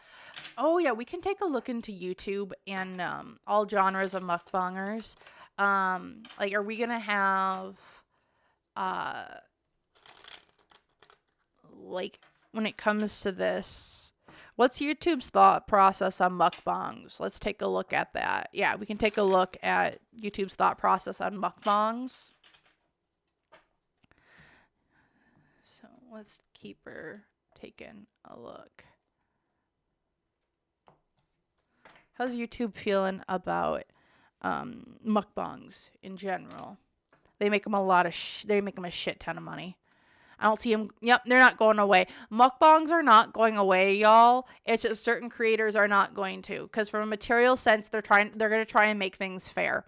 we can take a look into YouTube and all genres of mukbangers. Like, are we gonna have like, when it comes to this, what's YouTube's thought process on mukbangs? Let's take a look at that. Yeah, we can take a look at YouTube's thought process on mukbangs. So let's keep her taking a look. How's YouTube feeling about mukbangs in general? They make them they make them a shit ton of money. I don't see them. Yep, they're not going away. Mukbangs are not going away, y'all. It's just certain creators are not going to, because from a material sense, they're going to try and make things fair.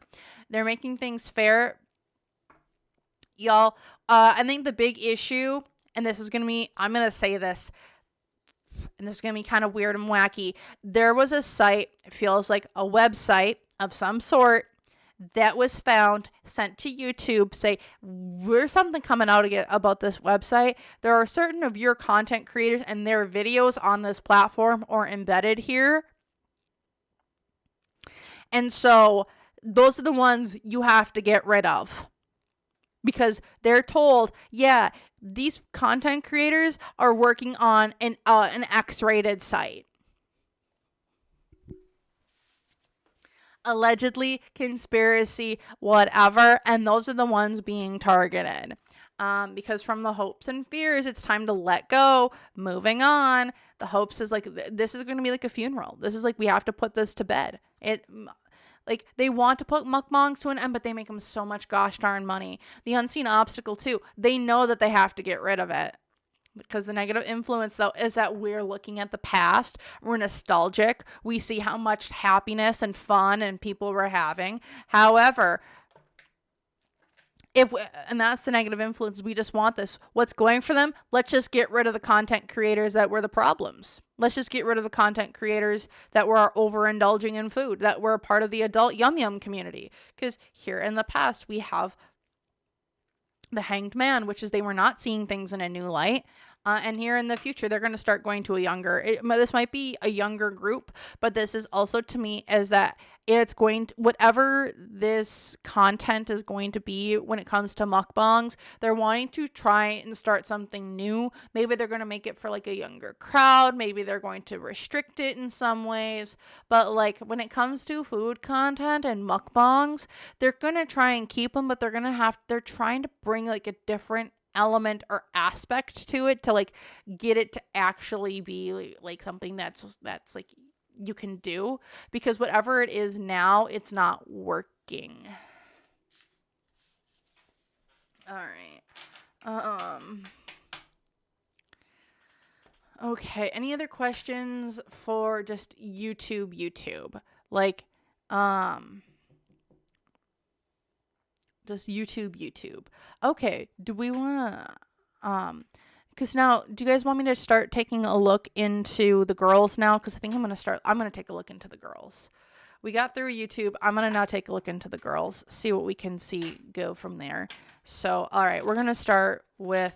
They're making things fair, y'all. I think the big issue, and this is going to be, I'm going to say this, and this is going to be kind of weird and wacky. There was a site, it feels like a website of some sort, that was found, sent to YouTube, say, there's something coming out again about this website. There are certain of your content creators and their videos on this platform or embedded here. And so those are the ones you have to get rid of. Because they're told, yeah, these content creators are working on an X-rated site. Allegedly, conspiracy, whatever, and those are the ones being targeted. Because from the hopes and fears, it's time to let go, moving on. The hopes is like, this is going to be like a funeral. This is like, we have to put this to bed. Like, they want to put mukbangs to an end, but they make them so much gosh darn money. The unseen obstacle, too. They know that they have to get rid of it. Because the negative influence, though, is that we're looking at the past. We're nostalgic. We see how much happiness and fun and people were having. However, And that's the negative influence. We just want this. What's going for them? Let's just get rid of the content creators that were the problems. Let's just get rid of the content creators that were overindulging in food, that were a part of the adult yum yum community. Because here in the past, we have the hanged man, which is they were not seeing things in a new light. And here in the future, they're going to start going to this might be a younger group, but this is also, to me, is that it's going to, whatever this content is going to be when it comes to mukbangs, they're wanting to try and start something new. Maybe they're going to make it for like a younger crowd. Maybe they're going to restrict it in some ways. But like when it comes to food content and mukbangs, they're going to try and keep them, but they're trying to bring like a different element or aspect to it to like get it to actually be like something that's like you can do, because whatever it is now, it's not working. All right. Okay, any other questions for just YouTube? Like just YouTube. Okay, do we want to, because now, do you guys want me to start taking a look into the girls now? Because I think I'm going to take a look into the girls. We got through YouTube. I'm going to now take a look into the girls, see what we can see, go from there. So, all right, we're going to start with,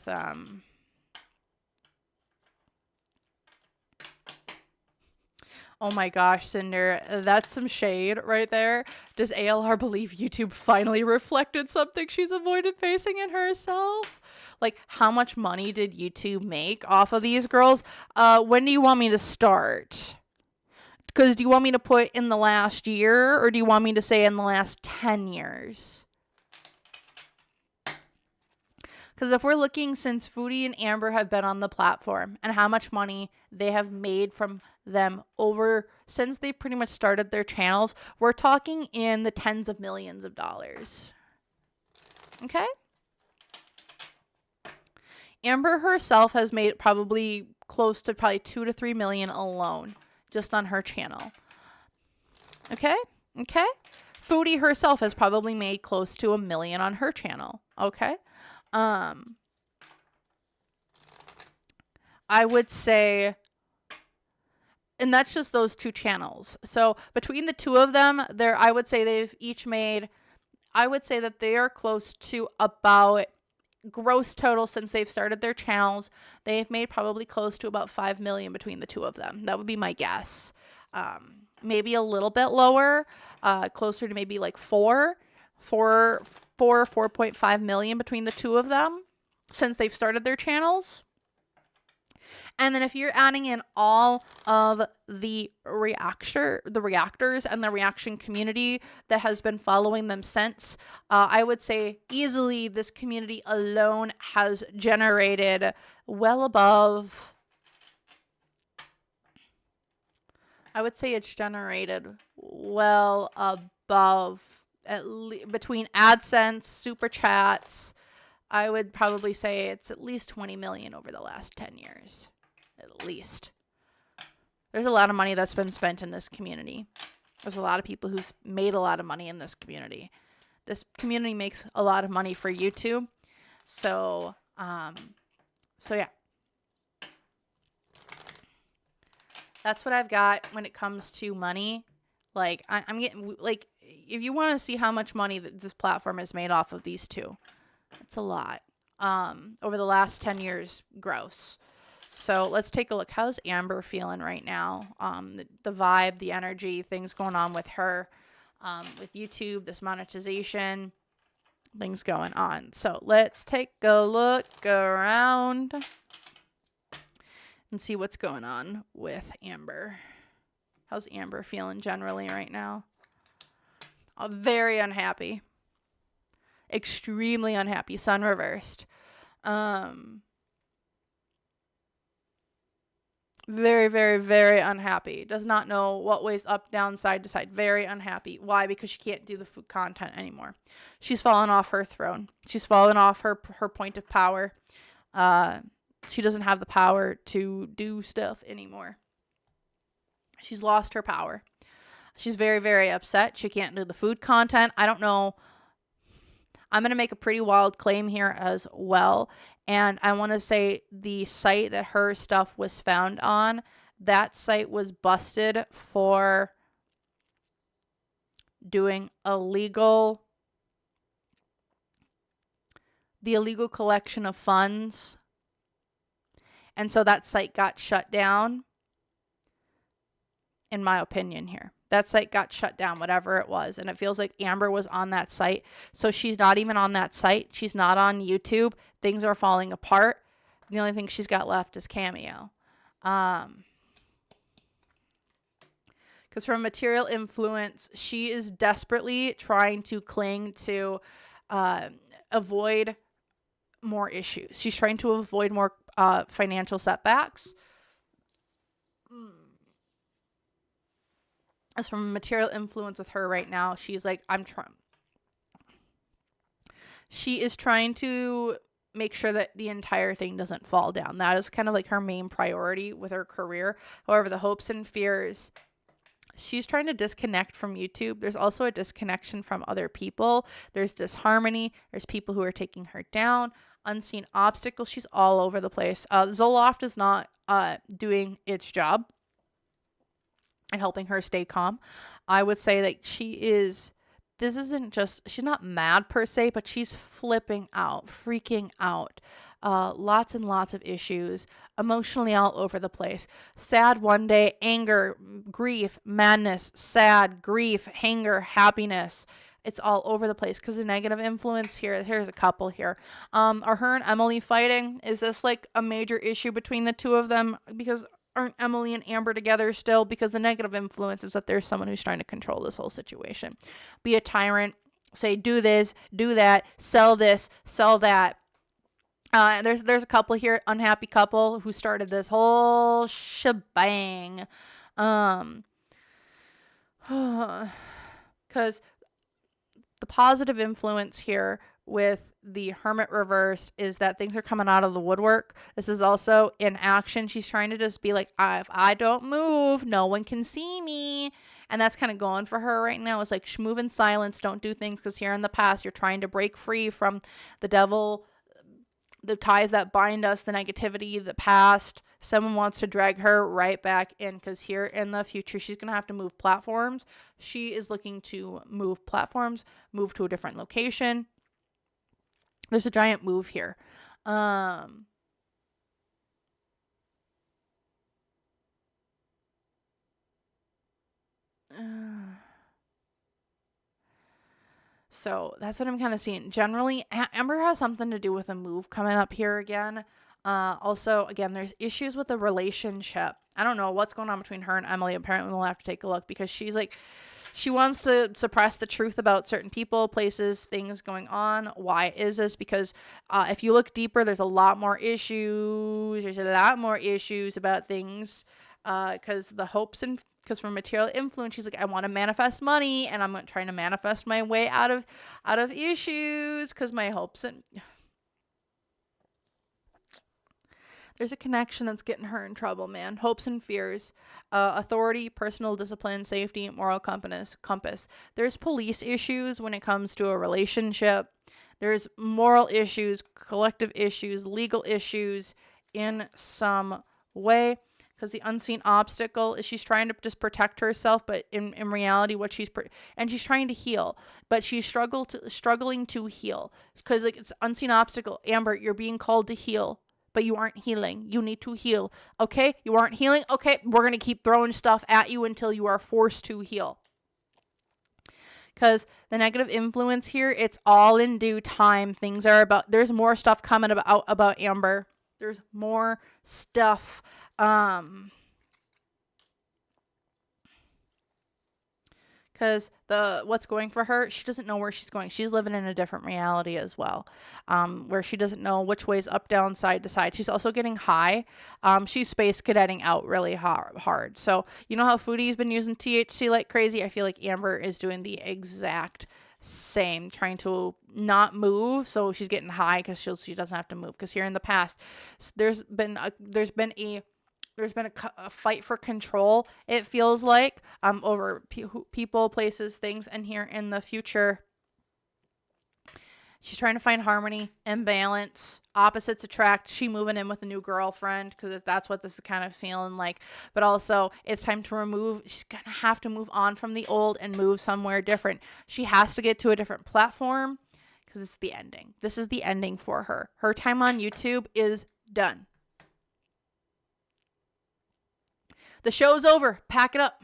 oh my gosh, Cinder, that's some shade right there. Does ALR believe YouTube finally reflected something she's avoided facing in herself? Like, how much money did YouTube make off of these girls? When do you want me to start? Because do you want me to put in the last year, or do you want me to say in the last 10 years? Because if we're looking since Foodie and Amber have been on the platform and how much money they have made from them since they pretty much started their channels, we're talking in the tens of millions of dollars. Okay? Amber herself has made probably close to probably 2 to 3 million alone just on her channel. Okay? Foodie herself has probably made close to $1 million on her channel. Okay? I would say, and that's just those two channels. So between the two of them, I would say they've each made, I would say that they are close to about gross total since they've started their channels. They've made probably close to about 5 million between the two of them. That would be my guess. Maybe a little bit lower, closer to maybe like 4.5 million between the two of them since they've started their channels. And then if you're adding in all of the reactors and the reaction community that has been following them since, I would say easily this community alone has generated well above, I would say it's generated well above, between AdSense, Super Chats, I would probably say it's at least 20 million over the last 10 years. At least. There's a lot of money that's been spent in this community. There's a lot of people who's made a lot of money in this community. This community makes a lot of money for YouTube. So yeah. That's what I've got when it comes to money. Like, I'm getting, like, if you want to see how much money that this platform has made off of these two, it's a lot. Over the last 10 years, gross. So let's take a look. How's Amber feeling right now? The vibe, the energy, things going on with her, with YouTube, this monetization, things going on. So let's take a look around and see what's going on with Amber. How's Amber feeling generally right now? Very unhappy. Extremely unhappy. Sun reversed. Very, very, very unhappy. Does not know what ways up, down, side to side. Very unhappy. Why? Because she can't do the food content anymore. She's fallen off her throne. She's fallen off her point of power. She doesn't have the power to do stuff anymore. She's lost her power. She's very, very upset. She can't do the food content. I don't know. I'm going to make a pretty wild claim here as well. And I want to say the site that her stuff was found on, that site was busted for doing the illegal collection of funds. And so that site got shut down, in my opinion here. That site got shut down, whatever it was. And it feels like Amber was on that site. So she's not even on that site. She's not on YouTube. Things are falling apart. The only thing she's got left is Cameo. Because from material influence, she is desperately trying to cling to avoid more issues. She's trying to avoid more financial setbacks. As from material influence with her right now, she's like, she is trying to make sure that the entire thing doesn't fall down. That is kind of like her main priority with her career. However, the hopes and fears, she's trying to disconnect from YouTube. There's also a disconnection from other people. There's disharmony. There's people who are taking her down. Unseen obstacles. She's all over the place. Zoloft is not doing its job and helping her stay calm. I would say that she's not mad per se, but she's flipping out, freaking out. Lots and lots of issues, emotionally all over the place. Sad one day, anger, grief, madness, sad, grief, anger, happiness. It's all over the place because the negative influence here. Here's a couple here. Are her and Emily fighting? Is this like a major issue between the two of them? Because aren't Emily and Amber together still? Because the negative influence is that there's someone who's trying to control this whole situation. Be a tyrant. Say, do this, do that, sell this, sell that. There's a couple here, unhappy couple, who started this whole shebang. Because the positive influence here with the Hermit reverse is that things are coming out of the woodwork. This is also in action. She's trying to just be like, if I don't move, no one can see me. And that's kind of going for her right now. It's like, move in silence, don't do things, because here in the past, you're trying to break free from the devil, the ties that bind us, the negativity, the past. Someone wants to drag her right back in, because here in the future, she's going to have to move platforms. She is looking to move platforms, move to a different location. There's a giant move here. So that's what I'm kind of seeing. Generally, Amber has something to do with a move coming up here again. Also, again, there's issues with the relationship. I don't know what's going on between her and Emily. Apparently, we'll have to take a look, because she's like, she wants to suppress the truth about certain people, places, things going on. Why is this? Because if you look deeper, there's a lot more issues. There's a lot more issues about things, because the hopes and because from material influence, she's like, I want to manifest money, and I'm trying to manifest my way out of issues, because my hopes and there's a connection that's getting her in trouble, man. Hopes and fears, authority, personal discipline, safety, moral compass. There's police issues when it comes to a relationship. There's moral issues, collective issues, legal issues in some way. Because the unseen obstacle is she's trying to just protect herself, but in reality, and she's trying to heal, but she's struggling to heal, because like, it's unseen obstacle. Amber, you're being called to heal, but you aren't healing. You need to heal. Okay, you aren't healing. Okay, we're gonna keep throwing stuff at you until you are forced to heal. Because the negative influence here, it's all in due time. There's more stuff coming about Amber. There's more stuff. Because what's going for her, she doesn't know where she's going. She's living in a different reality as well, where she doesn't know which way's up, down, side to side. She's also getting high. She's space cadetting out really hard. So you know how Foodie's been using THC like crazy? I feel like Amber is doing the exact same, trying to not move, so she's getting high because she doesn't have to move. Because here in the past, there's been a fight for control, it feels like, over people, places, things. And here in the future, She's trying to find harmony and balance. Opposites attract. She moving in with a new girlfriend because that's what this is kind of feeling like. But also, it's time to remove. She's going to have to move on from the old and move somewhere different. She has to get to a different platform because it's the ending. This is the ending for her. Her time on YouTube is done. The show's over. Pack it up.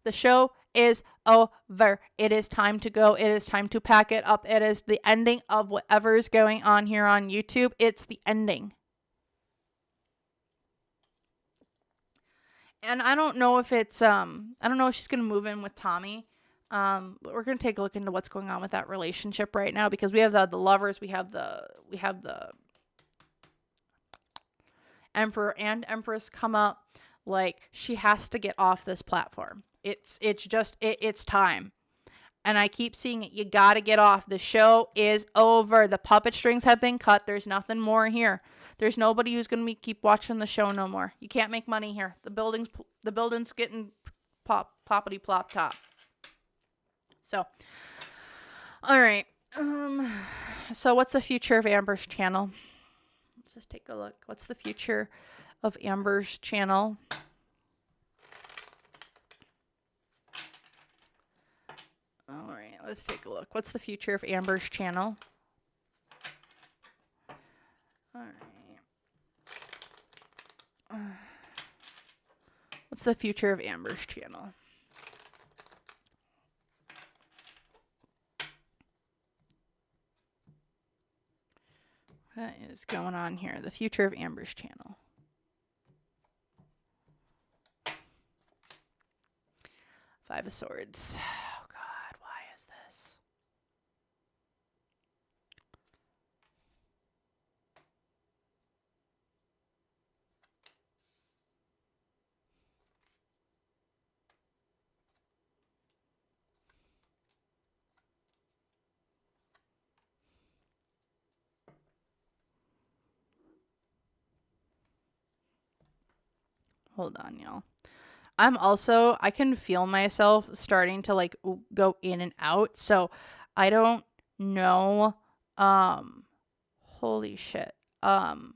The show is over. It is time to go. It is time to pack it up. It is the ending of whatever is going on here on YouTube. It's the ending. And I don't know if it's I don't know if she's gonna move in with Tommy. But we're gonna take a look into what's going on with that relationship right now, because we have the lovers, we have the Emperor and Empress come up. Like, she has to get off this platform. It's time. And I keep seeing it. You gotta get off. The show is over. The puppet strings have been cut. There's nothing more here. There's nobody who's gonna keep watching the show no more. You can't make money here. The building's getting ploppity plop top. So, all right. So what's the future of Amber's channel? Let's just take a look. What's the future of Amber's channel? All right, let's take a look. What's the future of Amber's channel? All right. What's the future of Amber's channel? What is going on here? The future of Amber's channel. Five of Swords. Oh God, why is this? Hold on, y'all. I can feel myself starting to like go in and out. So I don't know. Holy shit. Oh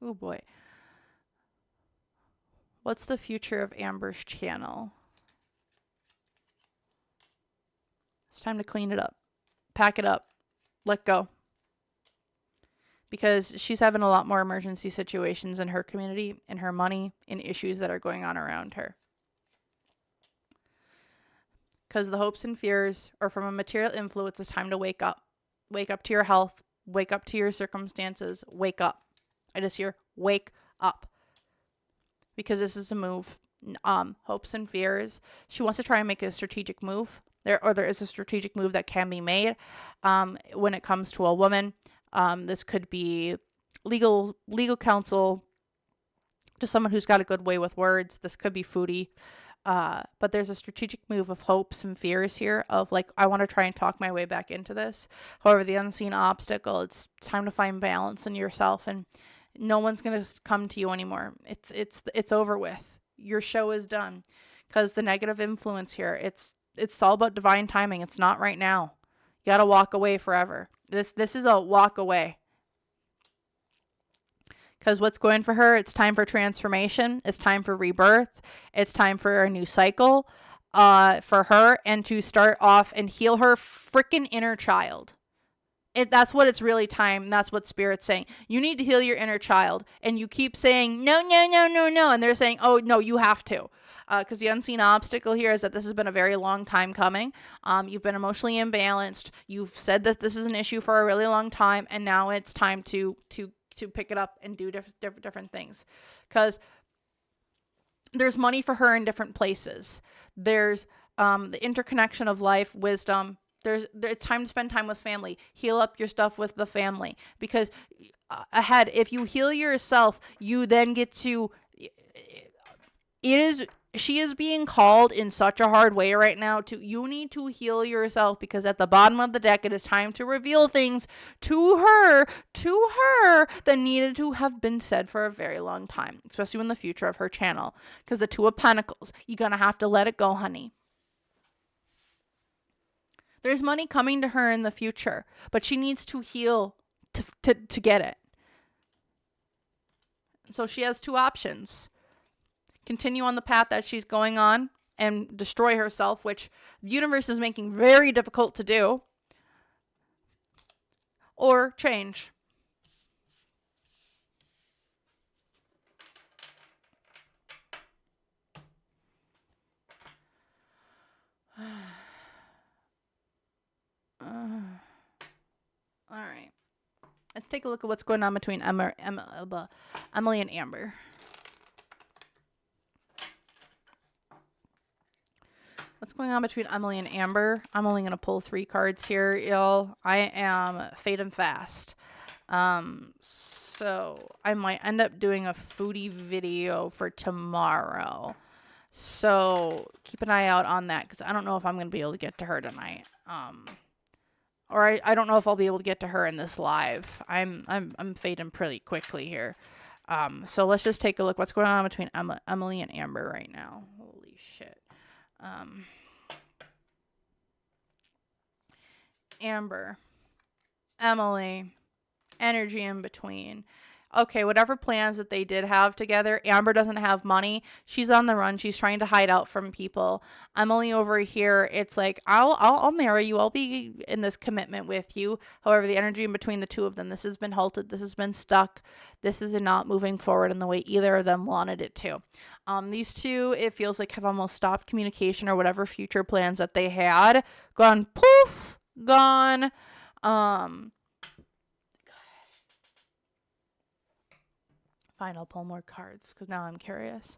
boy. What's the future of Amber's channel? It's time to clean it up. Pack it up. Let go. Because she's having a lot more emergency situations in her community, in her money, in issues that are going on around her. Because the hopes and fears are from a material influence. It's time to wake up. Wake up to your health. Wake up to your circumstances. Wake up. I just hear, wake up. Because this is a move. Hopes and fears. She wants to try and make a strategic move. There is a strategic move that can be made when it comes to a woman. This could be legal counsel, just someone who's got a good way with words. This could be foodie. But there's a strategic move of hopes and fears here of like, I want to try and talk my way back into this. However, the unseen obstacle, it's time to find balance in yourself, and no one's going to come to you anymore. It's over with. Your show is done, because the negative influence here, it's all about divine timing. It's not right now. You got to walk away forever. This is a walk away. Because what's going for her, it's time for transformation. It's time for rebirth. It's time for a new cycle for her, and to start off and heal her freaking inner child. That's what it's really time. That's what Spirit's saying. You need to heal your inner child. And you keep saying, no. And they're saying, oh, no, you have to. Because the unseen obstacle here is that this has been a very long time coming. You've been emotionally imbalanced. You've said that this is an issue for a really long time, and now it's time to pick it up and do different things. Because there's money for her in different places. There's the interconnection of life, wisdom. It's time to spend time with family. Heal up your stuff with the family. Because ahead, if you heal yourself, you then get to... She is being called in such a hard way right now you need to heal yourself, because at the bottom of the deck, it is time to reveal things to her that needed to have been said for a very long time, especially in the future of her channel. Because the Two of Pentacles, you're going to have to let it go, honey. There's money coming to her in the future, but she needs to heal to get it. So she has two options. Continue on the path that she's going on and destroy herself, which the universe is making very difficult to do, or change. All right. Let's take a look at what's going on between Emily and Amber. What's going on between Emily and Amber? I'm only going to pull 3 cards here, y'all. I am fade and fast. So I might end up doing a foodie video for tomorrow. So keep an eye out on that, because I don't know if I'm going to be able to get to her tonight. Or I don't know if I'll be able to get to her in this live. I'm fading pretty quickly here. So let's just take a look what's going on between Emily and Amber right now. Holy shit. Amber, Emily, energy in between. Okay, whatever plans that they did have together, Amber doesn't have money. She's on the run. She's trying to hide out from people. Emily over here, it's like, I'll marry you. I'll be in this commitment with you. However, the energy in between the two of them, this has been halted. This has been stuck. This is not moving forward in the way either of them wanted it to. These two, it feels like, have almost stopped communication or whatever future plans that they had. Gone poof, gone. Fine, I'll pull more cards because now I'm curious.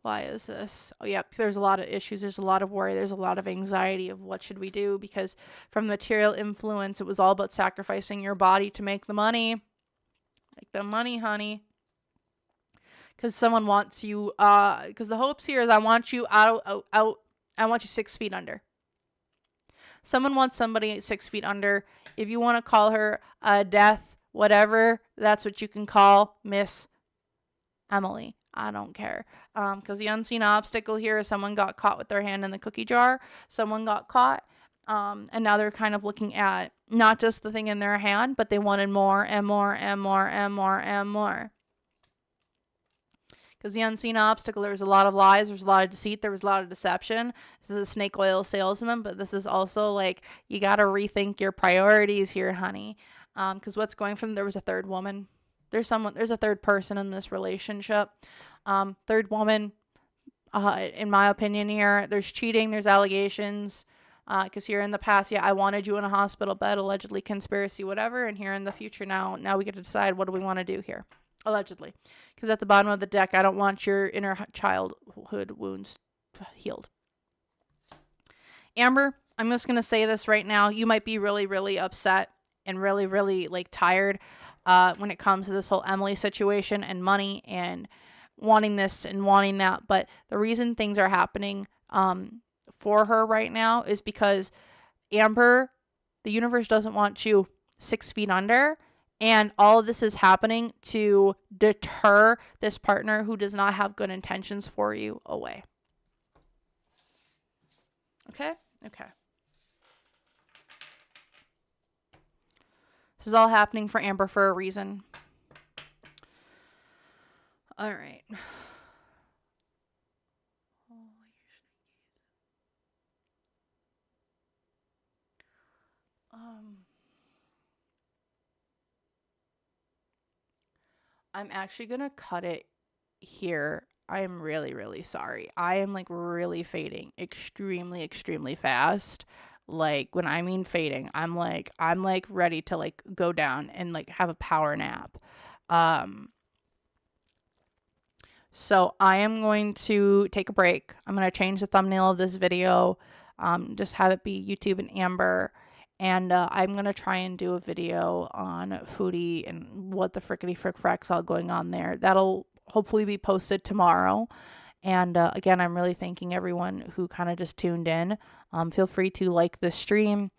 Why is this? Oh, yeah, there's a lot of issues. There's a lot of worry. There's a lot of anxiety of what should we do, because from material influence, it was all about sacrificing your body to make the money. Make the money, honey. Because someone wants you, because the hopes here is I want you out, I want you 6 feet under. Someone wants somebody 6 feet under. If you want to call her a death, whatever, that's what you can call Miss Emily. I don't care. Because the unseen obstacle here is someone got caught with their hand in the cookie jar. Someone got caught. And now they're kind of looking at not just the thing in their hand, but they wanted more and more and more and more and more. Because the unseen obstacle, there was a lot of lies, there was a lot of deceit, there was a lot of deception. This is a snake oil salesman, but this is also like, you got to rethink your priorities here, honey. Because what's going from, there was a third woman. There's a third person in this relationship. Third woman, in my opinion here, there's cheating, there's allegations. Because here in the past, yeah, I wanted you in a hospital bed, allegedly conspiracy, whatever. And here in the future, now we get to decide, what do we want to do here? Allegedly. Because at the bottom of the deck, I don't want your inner childhood wounds healed. Amber, I'm just going to say this right now. You might be really, really upset and really, really like tired when it comes to this whole Emily situation and money and wanting this and wanting that. But the reason things are happening for her right now is because Amber, the universe doesn't want you 6 feet under. And all of this is happening to deter this partner who does not have good intentions for you away. Okay? Okay. This is all happening for Amber for a reason. All right. I'm actually going to cut it here. I am really, really sorry. I am like really fading extremely, extremely fast. Like when I mean fading, I'm like ready to like go down and like have a power nap. So I am going to take a break. I'm going to change the thumbnail of this video. Just have it be YouTube and Amber. And I'm going to try and do a video on foodie and what the frickety frick frack's all going on there. That'll hopefully be posted tomorrow. And again, I'm really thanking everyone who kind of just tuned in. Feel free to like the stream.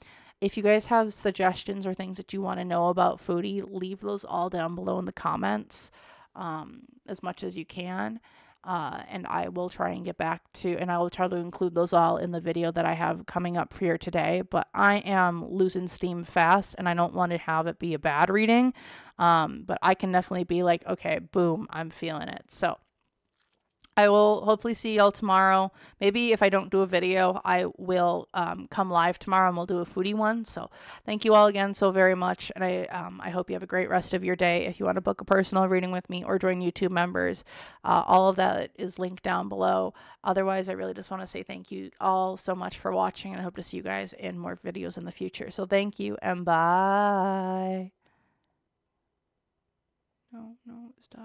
If you guys have suggestions or things that you want to know about foodie, leave those all down below in the comments as much as you can. And I will try and get back to, and I will try to include those all in the video that I have coming up for here today. But I am losing steam fast, and I don't want to have it be a bad reading. But I can definitely be like, okay, boom, I'm feeling it. So I will hopefully see y'all tomorrow. Maybe if I don't do a video, I will come live tomorrow and we'll do a foodie one. So thank you all again so very much. And I hope you have a great rest of your day. If you want to book a personal reading with me or join YouTube members, all of that is linked down below. Otherwise, I really just want to say thank you all so much for watching, and I hope to see you guys in more videos in the future. So thank you and bye. No, stop.